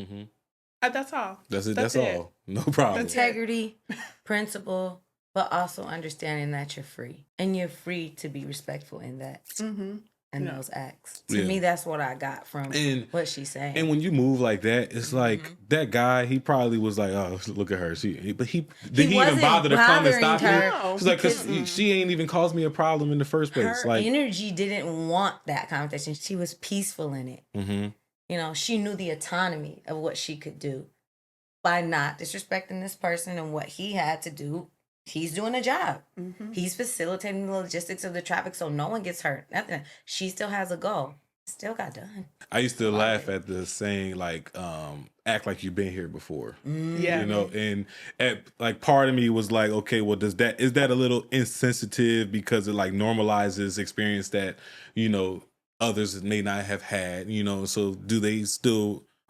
That's all. That's it. That's all. No problem. Integrity, principle, but also understanding that you're free. And you're free to be respectful in that. and those acts. To me, that's what I got from what she's saying. And when you move like that, it's like that guy, he probably was like, oh, look at her. But he even bother to come and stop her. She's like, because she ain't even caused me a problem in the first place. Her like energy didn't want that conversation. She was peaceful in it. Mm-hmm. You know, she knew the autonomy of what she could do by not disrespecting this person and what he had to do. He's doing a job. Mm-hmm. He's facilitating the logistics of the traffic so no one gets hurt. Nothing. She still has a goal. Still got done. I used to laugh at the saying, like, act like you've been here before. Yeah. You know, and like part of me was like, okay, well, is that a little insensitive because it like normalizes experience that, you know, others may not have had, you know, so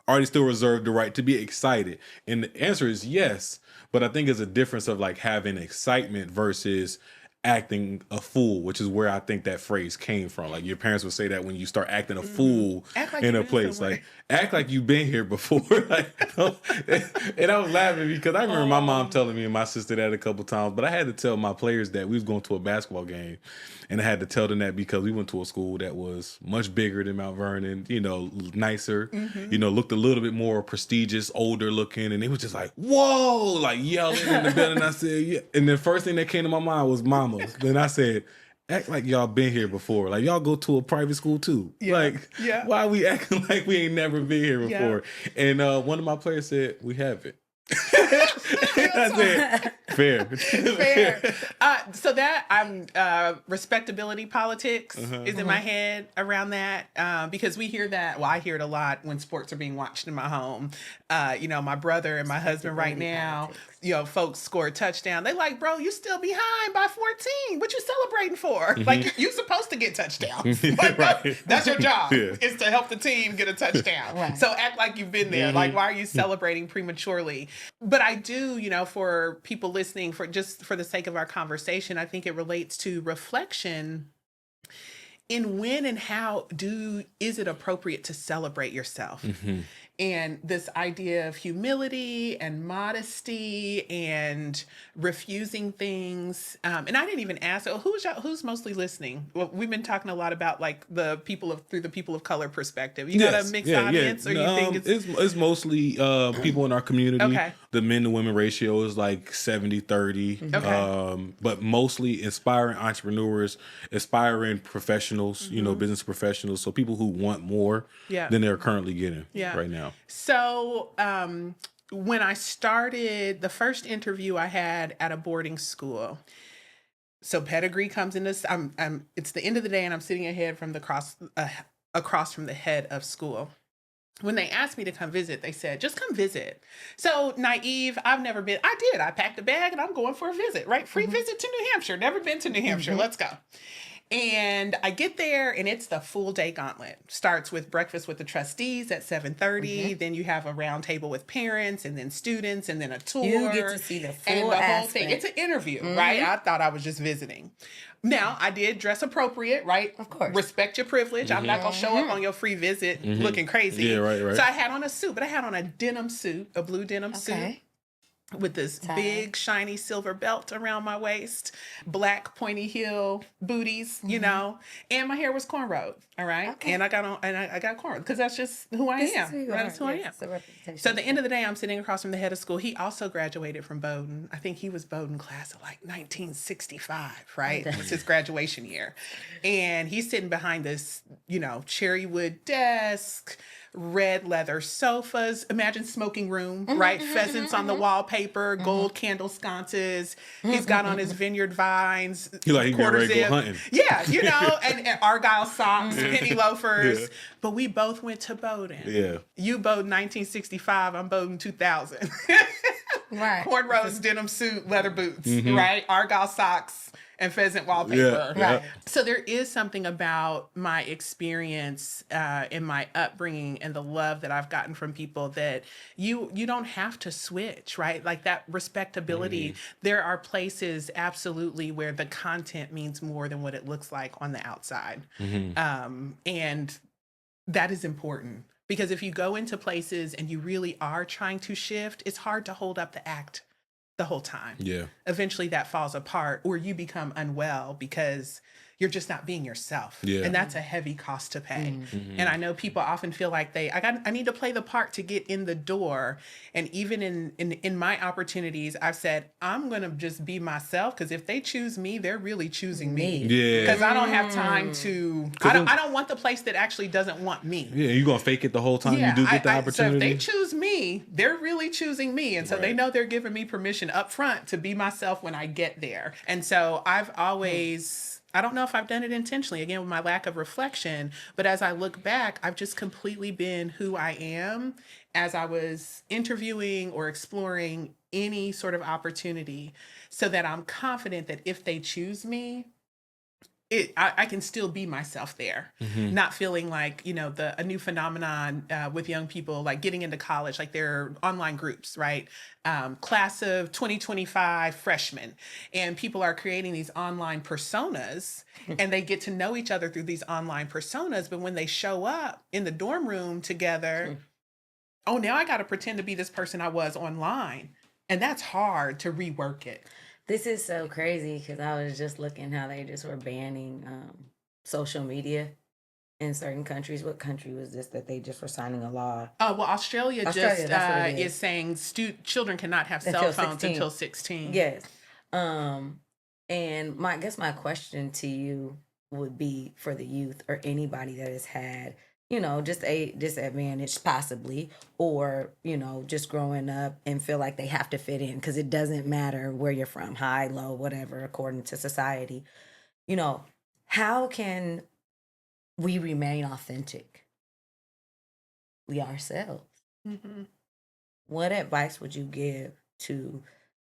are they still reserved the right to be excited? And the answer is yes. But I think it's a difference of like having excitement versus acting a fool, which is where I think that phrase came from. Like your parents would say that when you start acting a fool in a place, like act like you've been here before. Like, and I was laughing because I remember my mom telling me and my sister that a couple times, but I had to tell my players that we was going to a basketball game, and I had to tell them that because we went to a school that was much bigger than Mount Vernon, you know, nicer, you know, looked a little bit more prestigious, older looking, and they was just like, whoa, like yelling in the building. I said, yeah. And the first thing that came to my mind was mama. Then I said, act like y'all been here before. Like y'all go to a private school too. Like, why are we acting like we ain't never been here before? And one of my players said, we haven't. I said, fair. So that I'm respectability politics is in my head around that because we hear that. Well, I hear it a lot when sports are being watched in my home. You know, my brother and my husband right now. You know, folks score a touchdown. They like, bro, you still behind by 14. What you celebrating for? Like, you supposed to get touchdowns. Like, that's your job is to help the team get a touchdown. So act like you've been there. Like, why are you celebrating prematurely? But I do, you know, for people listening, for the sake of our conversation, I think it relates to reflection in when and how is it appropriate to celebrate yourself? And this idea of humility and modesty and refusing things. And I didn't even ask, who's mostly listening? Well, we've been talking a lot about like through the people of color perspective. You got a mixed audience, or you think it's mostly people in our community. Okay. The men to women ratio is like 70-30. Okay. But mostly inspiring entrepreneurs, aspiring professionals, you know, business professionals. So people who want more than they're currently getting right now. So when I started, the first interview I had at a boarding school, so pedigree comes in this. It's the end of the day, and I'm sitting across from the head of school. When they asked me to come visit, they said, just come visit. So naive, I've never been. I did. I packed a bag and I'm going for a visit, right? Free visit to New Hampshire. Never been to New Hampshire. Let's go. And I get there and it's the full day gauntlet. Starts with breakfast with the trustees at 7:30. Then you have a round table with parents and then students and then a tour. You get to see the full whole thing. It's an interview, right? I thought I was just visiting. Now, I did dress appropriate, right? Of course. Respect your privilege. I'm not going to show up on your free visit looking crazy. Yeah, right. So I had on a suit, but I had on a denim suit, a blue denim suit. With this big shiny silver belt around my waist, black pointy heel booties, you know, and my hair was cornrowed. All right. Okay. And I got cornrowed because that's just who I am. That's who I am. So at the end of the day, I'm sitting across from the head of school. He also graduated from Bowdoin. I think he was Bowdoin class of like 1965, right? It was his graduation year. And he's sitting behind this, you know, cherry wood desk, red leather sofas. Imagine smoking room, right? Pheasants on the wallpaper, gold candle sconces. He's got on his vineyard vines. He ready to go hunting. Yeah, you know, and Argyle socks, penny loafers. Yeah. But we both went to Bowdoin. Yeah. You Bowdoin 1965, I'm Bowdoin 2000. Right. Cornrows, denim suit, leather boots, right? Argyle socks and pheasant wallpaper. Yeah. Right. So there is something about my experience in my upbringing and the love that I've gotten from people that you don't have to switch, right? Like that respectability. There are places absolutely where the content means more than what it looks like on the outside. And that is important. Because if you go into places and you really are trying to shift, it's hard to hold up the act the whole time. Yeah. Eventually that falls apart or you become unwell because you're just not being yourself. Yeah. And that's a heavy cost to pay. And I know people often feel like I need to play the part to get in the door. And even in my opportunities, I've said, I'm going to just be myself, because if they choose me, they're really choosing me. Yeah. Because I don't have time to, I don't want the place that actually doesn't want me. Yeah, you're going to fake it the whole time you do get the opportunity. So if they choose me, they're really choosing me. And so they know they're giving me permission up front to be myself when I get there. And so I've always... I don't know if I've done it intentionally, again, with my lack of reflection, but as I look back, I've just completely been who I am as I was interviewing or exploring any sort of opportunity, so that I'm confident that if they choose me, I can still be myself there, not feeling like, a new phenomenon with young people, like getting into college, like there are online groups, right? Class of 2025 freshmen, and people are creating these online personas and they get to know each other through these online personas. But when they show up in the dorm room together, oh, now I got to pretend to be this person I was online. And that's hard to rework it. This is so crazy, because I was just looking how they just were banning social media in certain countries. What country was this that they just were signing a law? Oh, well, Australia just is saying children cannot have cell phones until 16. Yes. And I guess my question to you would be, for the youth or anybody that has had, just a disadvantage possibly, or, just growing up and feel like they have to fit in, because it doesn't matter where you're from, high, low, whatever, according to society. How can we remain authentic? We ourselves. What advice would you give to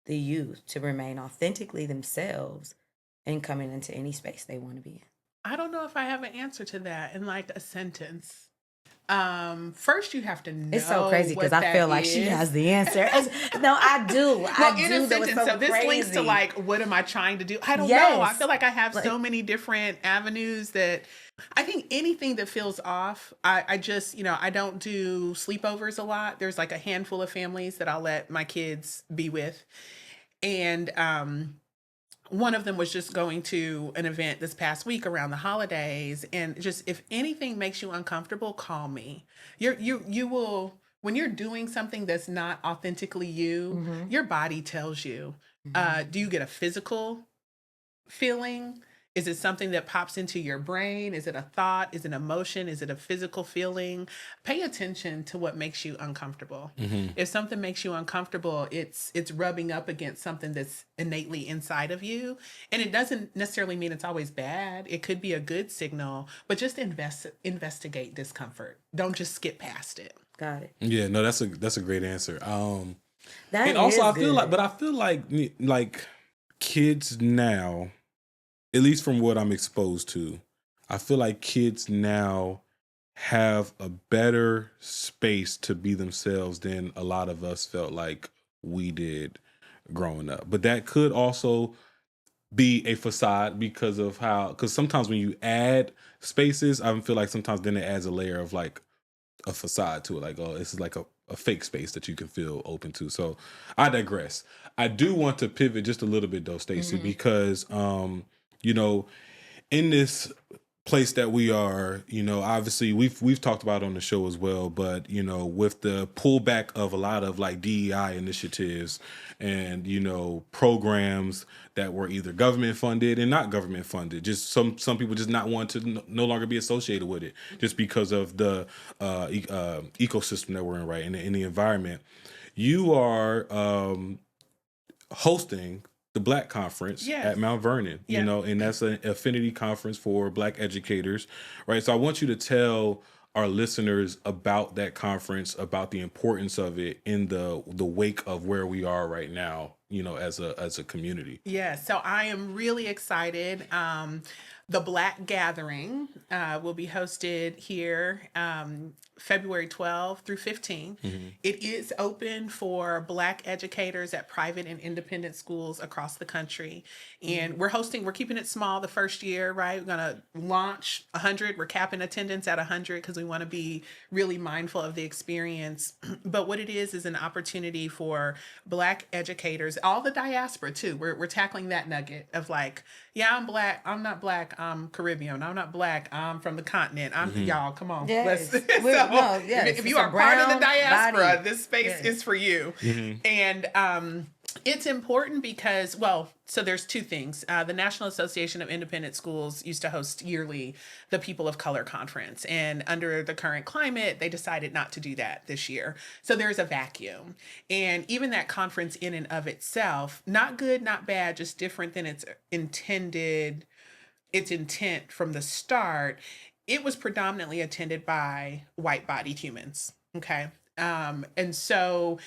the youth to remain authentically themselves and coming into any space they want to be in? I don't know if I have an answer to that in like a sentence. First, you have to know. It's so crazy, because I feel like she has the answer. No, I do. Well, in a sentence. So this links to like, what am I trying to do? I don't know. I feel like I have so many different avenues that I think anything that feels off, I just, I don't do sleepovers a lot. There's like a handful of families that I'll let my kids be with. And, one of them was just going to an event this past week around the holidays, and just, if anything makes you uncomfortable, call me. You will, when you're doing something that's not authentically you, your body tells you. Do you get a physical feeling? Is it something that pops into your brain? Is it a thought? Is it an emotion? Is it a physical feeling? Pay attention to what makes you uncomfortable. If something makes you uncomfortable, it's rubbing up against something that's innately inside of you. And it doesn't necessarily mean it's always bad. It could be a good signal, but just investigate discomfort. Don't just skip past it. Got it. Yeah, no, that's a great answer. That and also I feel good. like kids now, at least from what I'm exposed to, I feel like kids now have a better space to be themselves than a lot of us felt like we did growing up. But that could also be a facade because sometimes when you add spaces, I feel like sometimes then it adds a layer of like a facade to it. Like, oh, this is like a fake space that you can feel open to. So I digress. I do want to pivot just a little bit though, Stacey, because in this place that we are, obviously we've talked about on the show as well, but with the pullback of a lot of like DEI initiatives and programs that were either government funded and not government funded, just some people just not want to no longer be associated with it just because of the ecosystem that we're in, right, in the environment. You are hosting the Black Conference at Mount Vernon, and that's an affinity conference for Black educators, right? So I want you to tell our listeners about that conference, about the importance of it in the wake of where we are right now, as a community. Yeah, so I am really excited. The Black Gathering will be hosted here February 12th through 15th. It is open for Black educators at private and independent schools across the country. And we're keeping it small the first year, right? We're going to launch 100. We're capping attendance at 100 because we want to be really mindful of the experience. But what it is an opportunity for Black educators all the diaspora too. We're tackling that nugget of like, yeah, I'm Black. I'm not Black. I'm Caribbean. I'm not Black. I'm from the continent. I'm y'all. Come on. Yes. If you are part of the diaspora, body. this space is for you. And it's important because, so there's two things. The National Association of Independent Schools used to host yearly the People of Color Conference. And under the current climate, they decided not to do that this year. So there's a vacuum. And even that conference in and of itself, not good, not bad, just different than its intent from the start. It was predominantly attended by white-bodied humans. Okay. And so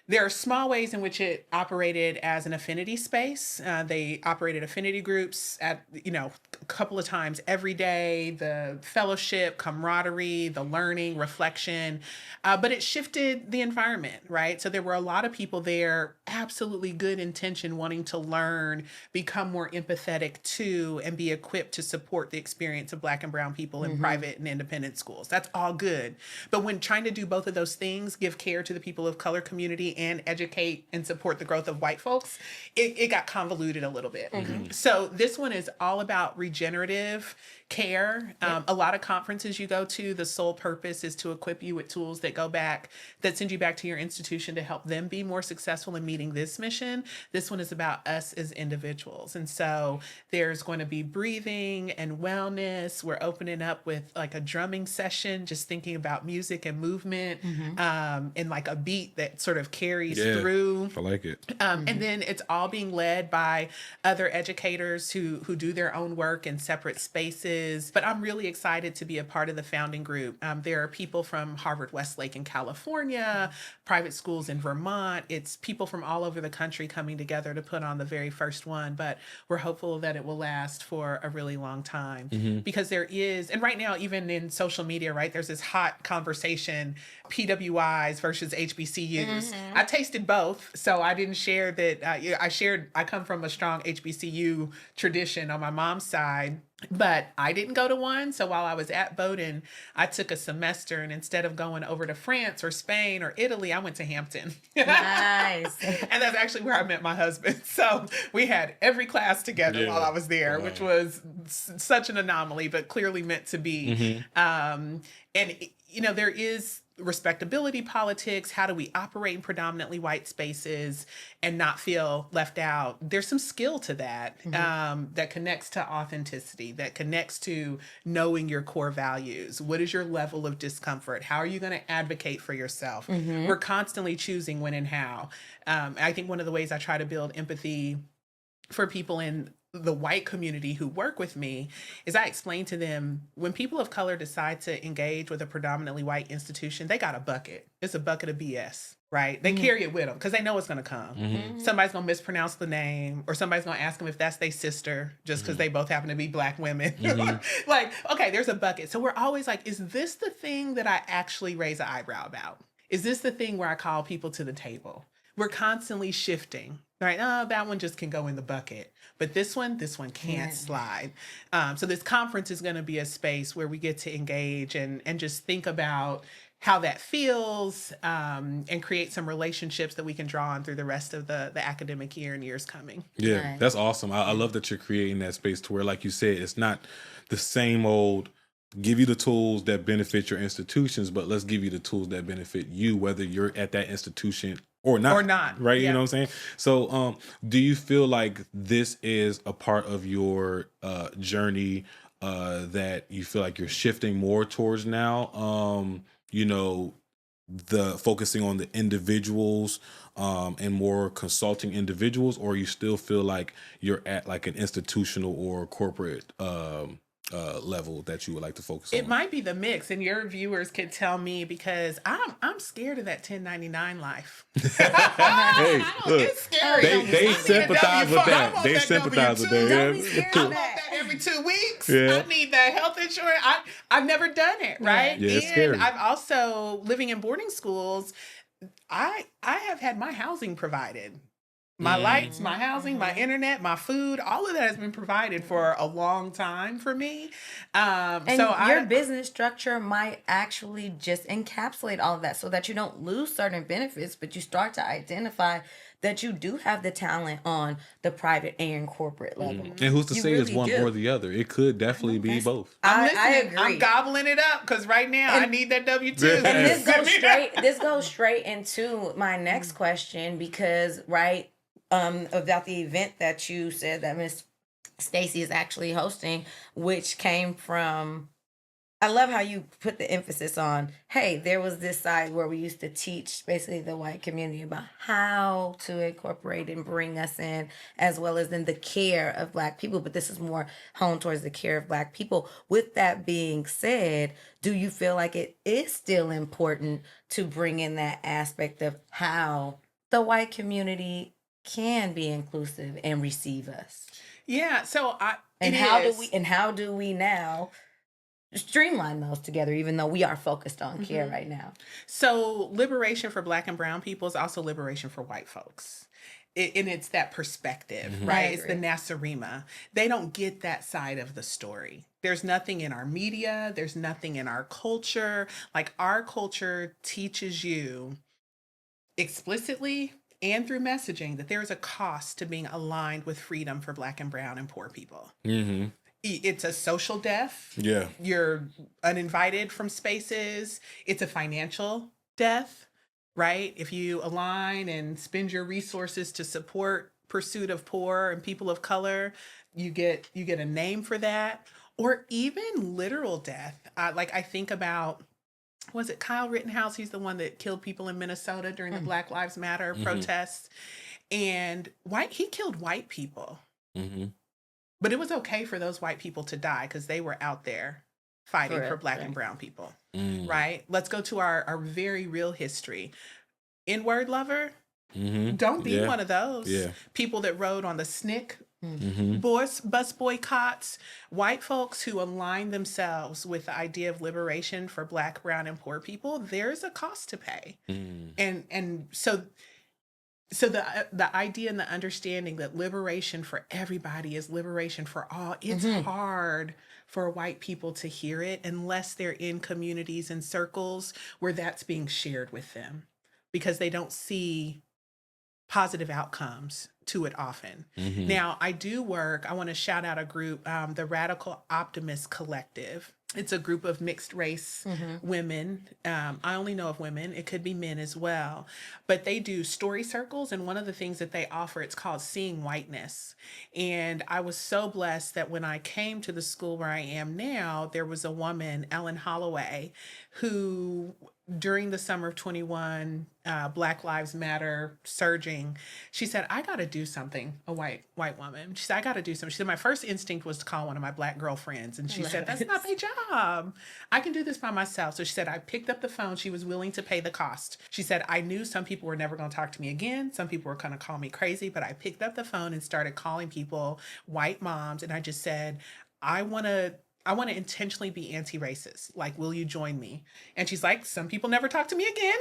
there are small ways in which it operated as an affinity space. They operated affinity groups at, a couple of times every day, the fellowship, camaraderie, the learning, reflection, but it shifted the environment, right? So there were a lot of people there, absolutely good intention, wanting to learn, become more empathetic to, and be equipped to support the experience of Black and brown people in private and independent schools. That's all good. But when trying to do both of those things, give care to the people of color community and educate and support the growth of white folks, it got convoluted a little bit. So this one is all about regenerative care. A lot of conferences you go to, the sole purpose is to equip you with tools that send you back to your institution to help them be more successful in meeting this mission. This one is about us as individuals. And so there's going to be breathing and wellness. We're opening up with like a drumming session, just thinking about music and movement, and like a beat that sort of carries through. I like it. And then it's all being led by other educators who do their own work in separate spaces. But I'm really excited to be a part of the founding group. There are people from Harvard Westlake in California, private schools in Vermont. It's people from all over the country coming together to put on the very first one. But we're hopeful that it will last for a really long time because there is, and right now, even in social media, right, there's this hot conversation, PWIs versus HBCUs. I tasted both, so I didn't share that. I come from a strong HBCU tradition on my mom's side, but I didn't go to one. So while I was at Bowdoin, I took a semester, and instead of going over to France or Spain or Italy, I went to Hampton. Nice. And that's actually where I met my husband. So we had every class together while I was there, which was such an anomaly, but clearly meant to be. And there is respectability politics. How do we operate in predominantly white spaces and not feel left out? There's some skill to that, that connects to authenticity, that connects to knowing your core values. What is your level of discomfort? How are you going to advocate for yourself? We're constantly choosing when and how. I think one of the ways I try to build empathy for people in the white community who work with me is I explain to them, when people of color decide to engage with a predominantly white institution, they got a bucket. It's a bucket of BS, right? They carry it with them because they know it's going to come. Somebody's going to mispronounce the name, or somebody's going to ask them if that's their sister just because they both happen to be Black women. Like, okay, there's a bucket. So we're always like, is this the thing that I actually raise an eyebrow about? Is this the thing where I call people to the table? We're constantly shifting, right? Oh, that one just can go in the bucket. But this one can't slide. So this conference is going to be a space where we get to engage and just think about how that feels, and create some relationships that we can draw on through the rest of the academic year and years coming. Yeah, nice. That's awesome. I love that you're creating that space to where, like you said, it's not the same old, give you the tools that benefit your institutions, but let's give you the tools that benefit you, whether you're at that institution or not. Right? Yeah. You know what I'm saying? So do you feel like this is a part of your journey that you feel like you're shifting more towards now? The focusing on the individuals and more consulting individuals, or you still feel like you're at like an institutional or corporate level that you would like to focus on? It might be the mix, and your viewers can tell me, because I'm scared of that 1099 life. Hey, look, it's scary. They sympathize with that. They sympathize with that. I want that every 2 weeks. Yeah. I need that health insurance. I've never done it, right? Yeah, it's scary. I've also, living in boarding schools, I have had my housing provided. My lights, my housing, my internet, my food, all of that has been provided for a long time for me. Your business structure might actually just encapsulate all of that so that you don't lose certain benefits, but you start to identify that you do have the talent on the private and corporate level. And who's to say it's one or the other? It could definitely be both. I agree. I'm gobbling it up because right now I need that W-2. And this goes straight into my next question because, right, about the event that you said that Miss Stacy is actually hosting, which came from, I love how you put the emphasis on, hey, there was this side where we used to teach basically the white community about how to incorporate and bring us in, as well as in the care of Black people. But this is more honed towards the care of Black people. With that being said, do you feel like it is still important to bring in that aspect of how the white community can be inclusive and receive us? Yeah. So how do we now streamline those together, even though we are focused on care right now? So liberation for Black and brown people is also liberation for white folks. And it's that perspective, right? It's the Nasarima. They don't get that side of the story. There's nothing in our media. There's nothing in our culture. Like, our culture teaches you explicitly and through messaging that there is a cost to being aligned with freedom for Black and brown and poor people. Mm-hmm. It's a social death. Yeah. You're uninvited from spaces. It's a financial death, right? If you align and spend your resources to support pursuit of poor and people of color, you get a name for that. Or even literal death. Like, I think about, was it Kyle Rittenhouse? He's the one that killed people in Minnesota during the Black Lives Matter protests. And he killed white people. Mm-hmm. But it was okay for those white people to die because they were out there fighting for Black and brown people, right? Let's go to our very real history. N-word lover, don't be one of those people that rode on the SNCC bus boycotts. White folks who align themselves with the idea of liberation for Black, brown, and poor people, there's a cost to pay. And so the idea and the understanding that liberation for everybody is liberation for all, it's hard for white people to hear it unless they're in communities and circles where that's being shared with them, because they don't see positive outcomes to it often. Now, I want to shout out a group, the Radical Optimist Collective. It's a group of mixed race women. I only know of women. It could be men as well. But they do story circles. And one of the things that they offer, it's called Seeing Whiteness. And I was so blessed that when I came to the school where I am now, there was a woman, Ellen Holloway, who during the summer of 21, Black Lives Matter surging, she said, I got to do something, a white woman. She said, I got to do something. She said, my first instinct was to call one of my Black girlfriends. And she said, that's not my job. I can do this by myself. So she said, I picked up the phone. She was willing to pay the cost. She said, I knew some people were never going to talk to me again. Some people were going to call me crazy, but I picked up the phone and started calling people, white moms. And I just said, I want to intentionally be anti-racist. Like, will you join me? And she's like, some people never talk to me again.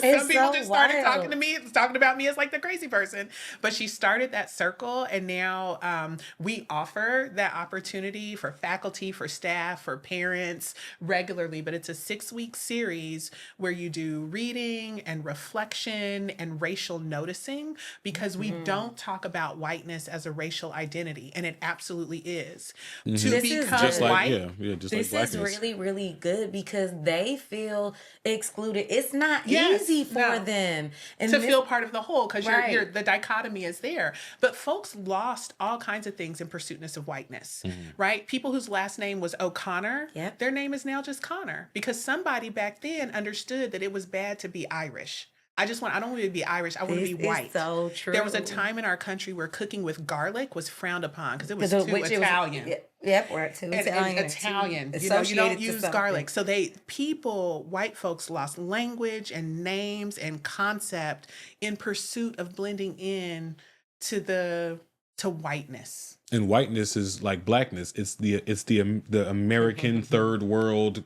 Some people just started talking to me, talking about me as like the crazy person. But she started that circle, and now we offer that opportunity for faculty, for staff, for parents regularly. But it's a 6-week series where you do reading and reflection and racial noticing, because we don't talk about whiteness as a racial identity, and it absolutely is. To become just like white, just this like is really, really good because they feel excluded. It's not easy for them to feel part of the whole, because you're the dichotomy is there. But folks lost all kinds of things in pursuitness of whiteness, right? People whose last name was O'Connor, their name is now just Connor, because somebody back then understood that it was bad to be Irish. I don't want to be Irish. I want to be white. Is so true. There was a time in our country where cooking with garlic was frowned upon because it was too Italian. We're too Italian. Italian. You don't use garlic. So white folks lost language and names and concept in pursuit of blending in to whiteness. And whiteness is like blackness. It's the American third world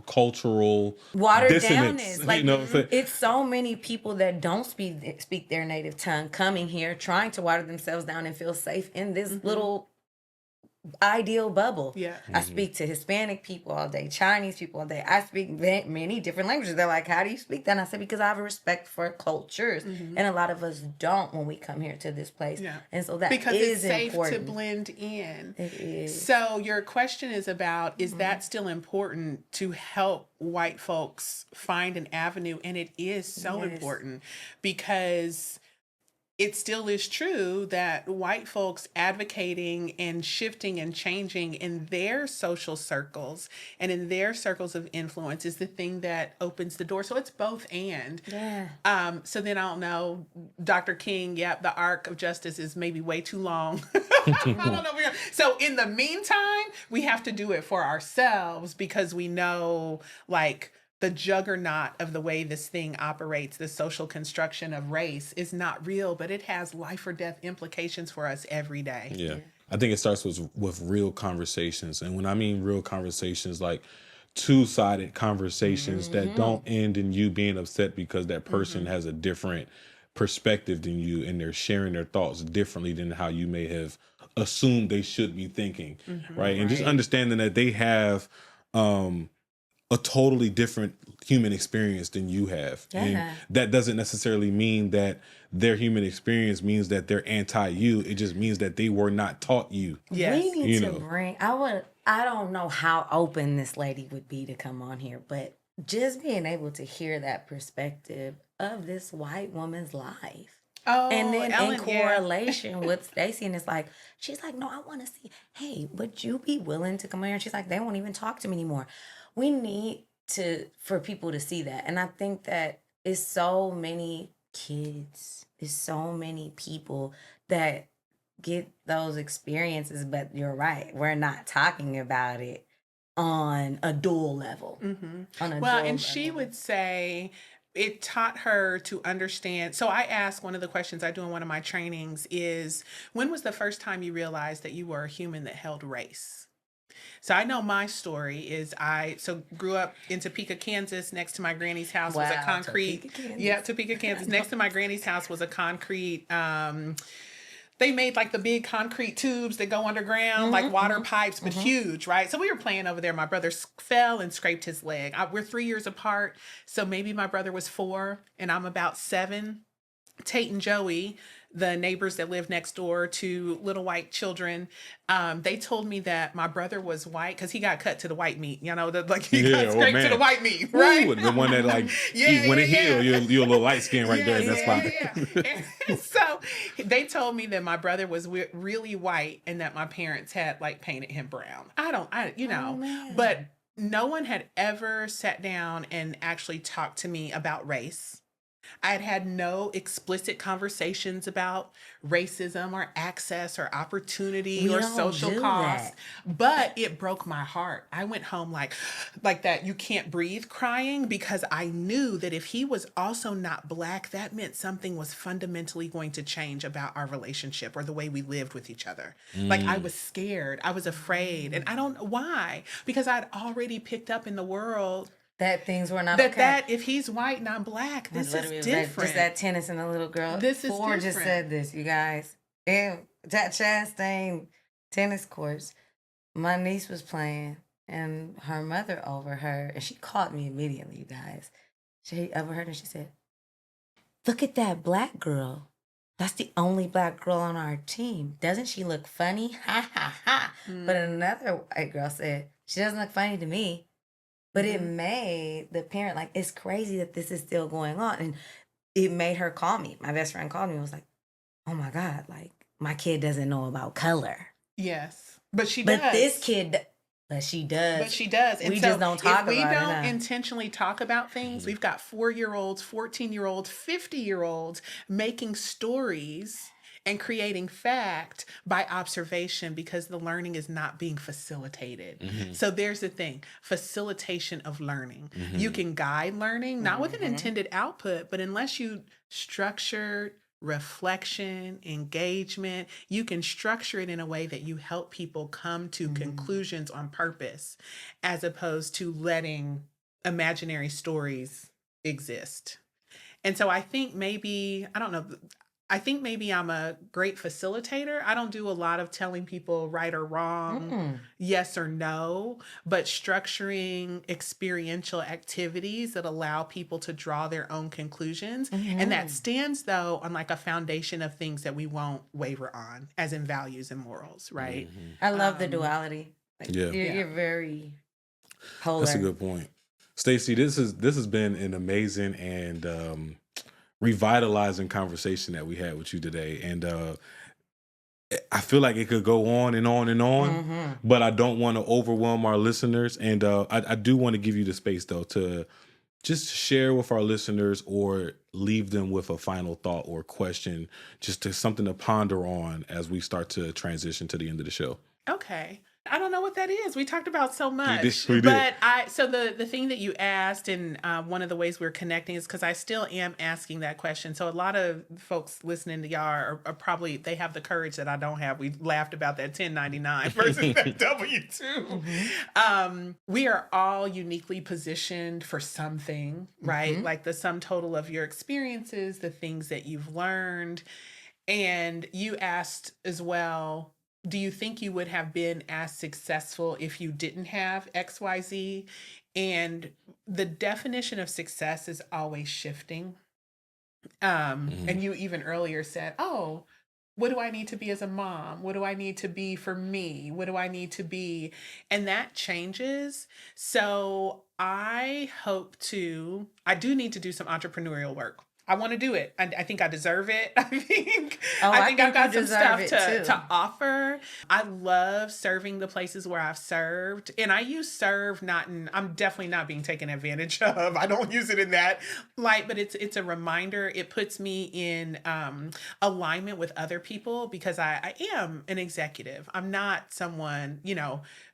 cultural watered dissonance. Downness. Like, it's so many people that don't speak their native tongue coming here, trying to water themselves down and feel safe in this little ideal bubble. Yeah. I speak to Hispanic people all day, Chinese people all day. I speak many different languages. They're like, how do you speak that? And I said, because I have a respect for cultures. And a lot of us don't when we come here to this place. Yeah. And so that because is it's safe important. to blend in. It is. So your question is about, is that still important to help white folks find an avenue? And it is so important, because it still is true that white folks advocating and shifting and changing in their social circles and in their circles of influence is the thing that opens the door. So it's both and. Yeah. So then I don't know, Dr. King, the arc of justice is maybe way too long. I don't know. So in the meantime, we have to do it for ourselves, because we know, like, the juggernaut of the way this thing operates, the social construction of race, is not real, but it has life or death implications for us every day. Yeah. I think it starts with real conversations. And when I mean real conversations, like two-sided conversations that don't end in you being upset because that person has a different perspective than you, and they're sharing their thoughts differently than how you may have assumed they should be thinking. Right. And just understanding that they have a totally different human experience than you have. And that doesn't necessarily mean that their human experience means that they're anti-you. It just means that they were not taught you. Yes. We need to bring, I don't know how open this lady would be to come on here, but just being able to hear that perspective of this white woman's life. Oh, and then Ellen, in correlation with Stacey, and it's like, she's like, no, I want to see, hey, would you be willing to come here? And she's like, they won't even talk to me anymore. We need for people to see that. And I think that it's so many kids, it's so many people that get those experiences, but you're right, we're not talking about it on a dual level. And she would say it taught her to understand. So I asked, one of the questions I do in one of my trainings is, when was the first time you realized that you were a human that held race? So I know my story is, grew up in Topeka, Kansas. Next to my granny's house was a concrete. Topeka, Kansas. Next to my granny's house was a concrete. They made like the big concrete tubes that go underground, like water pipes, but huge, right? So we were playing over there. My brother fell and scraped his leg. We're 3 years apart. So maybe my brother was 4 and I'm about 7. Tate and Joey, the neighbors that live next door to little white children, they told me that my brother was white because he got cut to the white meat. He got scraped to the white meat, right? Ooh, the one that when it healed, you're a little light skin right there. That's fine. And so they told me that my brother was really white and that my parents had like painted him brown. But no one had ever sat down and actually talked to me about race. I had no explicit conversations about racism or access or opportunity or social cost, but it broke my heart. I went home like that you can't breathe crying, because I knew that if he was also not Black, that meant something was fundamentally going to change about our relationship or the way we lived with each other. Like, I was scared, I was afraid, and I don't know why, because I'd already picked up in the world that things were not okay. That if he's white, not Black, this is different. Just that tennis and the little girl. This is different. Just said this, you guys. That Chastain tennis courts. My niece was playing, and her mother overheard, and she caught me immediately, you guys. She overheard, and she said, "Look at that Black girl. That's the only Black girl on our team. Doesn't she look funny? Ha, ha, ha." But another white girl said, "She doesn't look funny to me." But it made the parent, like, it's crazy that this is still going on. And it made her call me. My best friend called me and was like, oh my God, like, my kid doesn't know about color. Yes. But she does. But she does. But she does. And we just don't talk about it. If we don't intentionally talk about things, we've got 4-year-olds, 14-year-olds, 50-year-olds making stories and creating fact by observation, because the learning is not being facilitated. So there's the thing, facilitation of learning. You can guide learning, not with an intended output, but unless you structure reflection, engagement, you can structure it in a way that you help people come to conclusions on purpose, as opposed to letting imaginary stories exist. And so I think maybe, I don't know, I think maybe I'm a great facilitator. I don't do a lot of telling people right or wrong, yes or no, but structuring experiential activities that allow people to draw their own conclusions. And that stands, though, on like a foundation of things that we won't waver on, as in values and morals, right? I love the duality. Like, you're very polar. That's a good point. Stacey, this has been an amazing and revitalizing conversation that we had with you today. And I feel like it could go on and on and on, but I don't want to overwhelm our listeners. And I do want to give you the space, though, to just share with our listeners or leave them with a final thought or question, just to something to ponder on as we start to transition to the end of the show. Okay. I don't know what that is. We talked about so much. We did. But so the thing that you asked, and one of the ways we're connecting is because I still am asking that question. So a lot of folks listening to y'all are probably, they have the courage that I don't have. We laughed about that 1099 versus that W-2. We are all uniquely positioned for something, right? Like the sum total of your experiences, the things that you've learned. And you asked as well, do you think you would have been as successful if you didn't have XYZ? And the definition of success is always shifting. And you even earlier said, oh, what do I need to be as a mom? What do I need to be for me? What do I need to be? And that changes. So I do need to do some entrepreneurial work. I want to do it. I think I deserve it. I think I've got some stuff to offer. I love serving the places where I've served. And I use serve I'm definitely not being taken advantage of. I don't use it in that light, but it's a reminder. It puts me in alignment with other people because I am an executive. I'm not someone,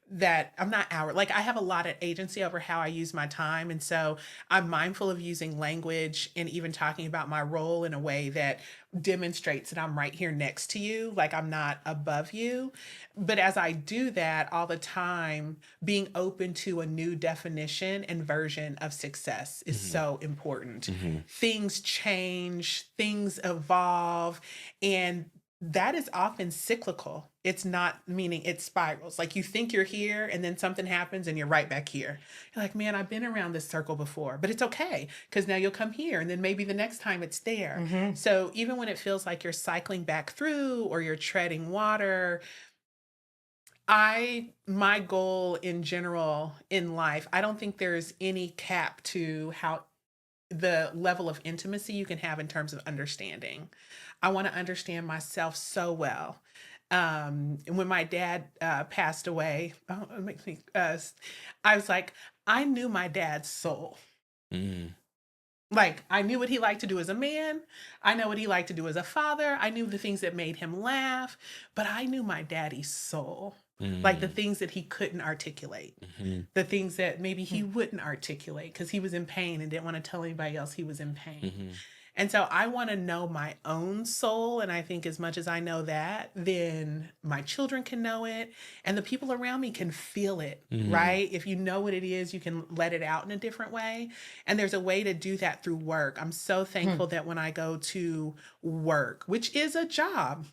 that I'm not like I have a lot of agency over how I use my time. And so I'm mindful of using language and even talking about my role in a way that demonstrates that I'm right here next to you, like I'm not above you. But as I do that all the time, being open to a new definition and version of success is so important. Things change, things evolve, and that is often cyclical. It's not, meaning it spirals. Like you think you're here and then something happens and you're right back here. You're like, man, I've been around this circle before, but it's okay because now you'll come here and then maybe the next time it's there. So even when it feels like you're cycling back through or you're treading water, my goal in general in life, I don't think there's any cap to how the level of intimacy you can have in terms of understanding. I want to understand myself so well. And when my dad passed away, it makes me, I was like, I knew my dad's soul. Like, I knew what he liked to do as a man. I know what he liked to do as a father. I knew the things that made him laugh, but I knew my daddy's soul. Like the things that he couldn't articulate, the things that maybe he wouldn't articulate because he was in pain and didn't want to tell anybody else he was in pain. And so I want to know my own soul. And I think as much as I know that, then my children can know it and the people around me can feel it, right? If you know what it is, you can let it out in a different way. And there's a way to do that through work. I'm so thankful that when I go to work, which is a job,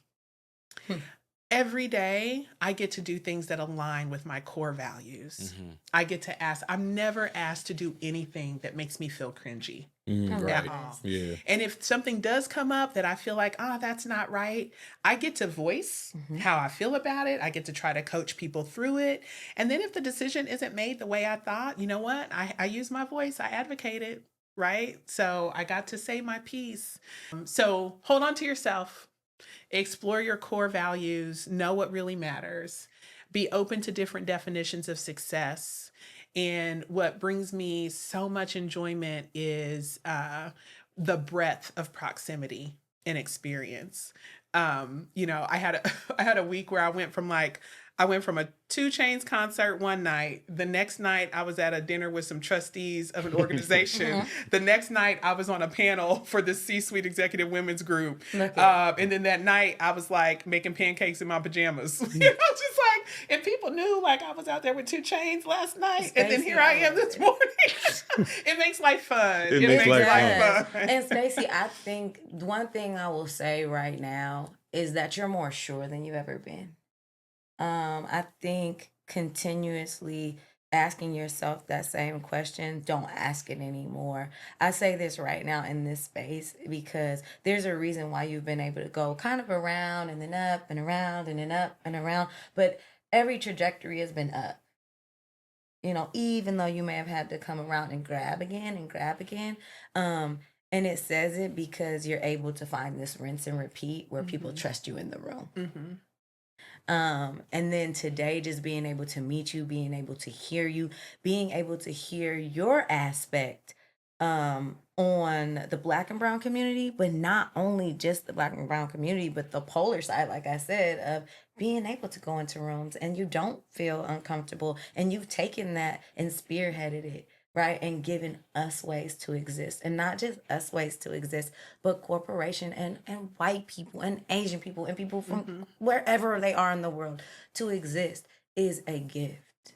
every day, I get to do things that align with my core values. I get to ask. I'm never asked to do anything that makes me feel cringy at all. And if something does come up that I feel like, that's not right, I get to voice how I feel about it. I get to try to coach people through it. And then if the decision isn't made the way I thought, you know what? I use my voice. I advocate it, right? So I got to say my piece. So hold on to yourself. Explore your core values, know what really matters, be open to different definitions of success. And what brings me so much enjoyment is the breadth of proximity and experience. I had a week where I went from a 2 Chainz concert one night. The next night I was at a dinner with some trustees of an organization. The next night I was on a panel for the C-suite executive women's group. And then that night I was like making pancakes in my pajamas. Just like And people knew, like, I was out there with 2 Chainz last night, Stacey, and then here I am this morning. It makes life fun. It makes life fun. And Stacey, I think one thing I will say right now is that you're more sure than you've ever been. I think continuously asking yourself that same question, don't ask it anymore. I say this right now in this space because there's a reason why you've been able to go kind of around and then up and around and then up and around, but every trajectory has been up. You know, even though you may have had to come around and grab again and grab again. And it says it because you're able to find this rinse and repeat where people trust you in the room. And then today, just being able to meet you, being able to hear you, being able to hear your aspect on the Black and brown community, but not only just the Black and brown community, but the polar side, like I said, of being able to go into rooms and you don't feel uncomfortable and you've taken that and spearheaded it, right? And given us ways to exist, and not just us ways to exist, but corporation and white people and Asian people and people from wherever they are in the world to exist is a gift.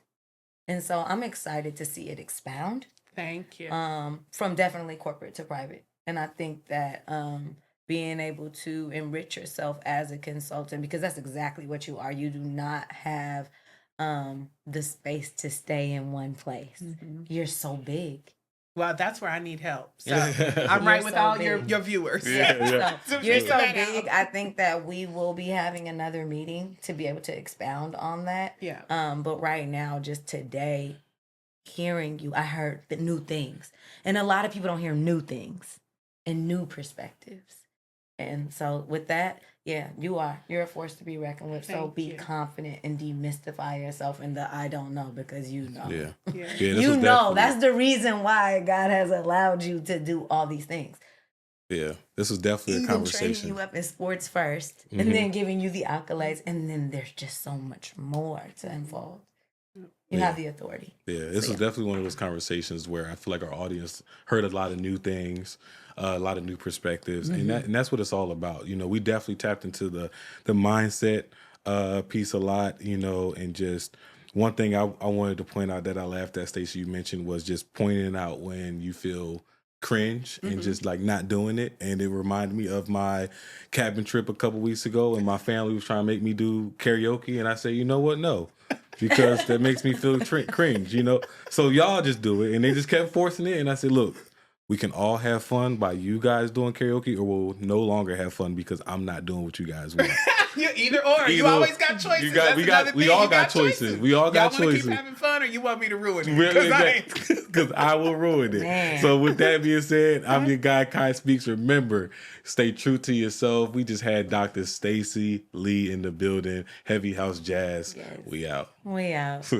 And so I'm excited to see it expound. Thank you. From definitely corporate to private. And I think that being able to enrich yourself as a consultant, because that's exactly what you are. You do not have the space to stay in one place. You're so big. Well, that's where I need help. So I'm right with all your viewers. So you're so big. I think that we will be having another meeting to be able to expound on that. Yeah. But right now, just today, hearing you, I heard the new things. And a lot of people don't hear new things and new perspectives. And so with that, yeah, you're a force to be reckoned with. So be confident and demystify yourself in the I don't know, because you know. You know, that's the reason why God has allowed you to do all these things. Yeah, this was definitely a conversation. Training you up in sports first, and then giving you the accolades, and then there's just so much more to unfold. You have the authority. Yeah, this was definitely one of those conversations where I feel like our audience heard a lot of new things, a lot of new perspectives, and that's what it's all about. You know, we definitely tapped into the mindset piece a lot, you know, and just one thing I wanted to point out that I laughed at, Stacey, you mentioned, was just pointing out when you feel cringe and just like not doing it. And it reminded me of my cabin trip a couple weeks ago, and my family was trying to make me do karaoke, and I said, you know what, no. Because that makes me feel cringe, you know? So y'all just do it. And they just kept forcing it. And I said, look, we can all have fun by you guys doing karaoke, or we'll no longer have fun because I'm not doing what you guys want. Either or. You always got choices. We all got choices. We all got choices. Y'all want to keep having fun, or you want me to ruin it? Because I will ruin it. Man. So with that being said, I'm your guy, Quiy Speaks. Remember, stay true to yourself. We just had Dr. Stacy Lee in the building. Heavy House Jazz. Yes. We out. We out.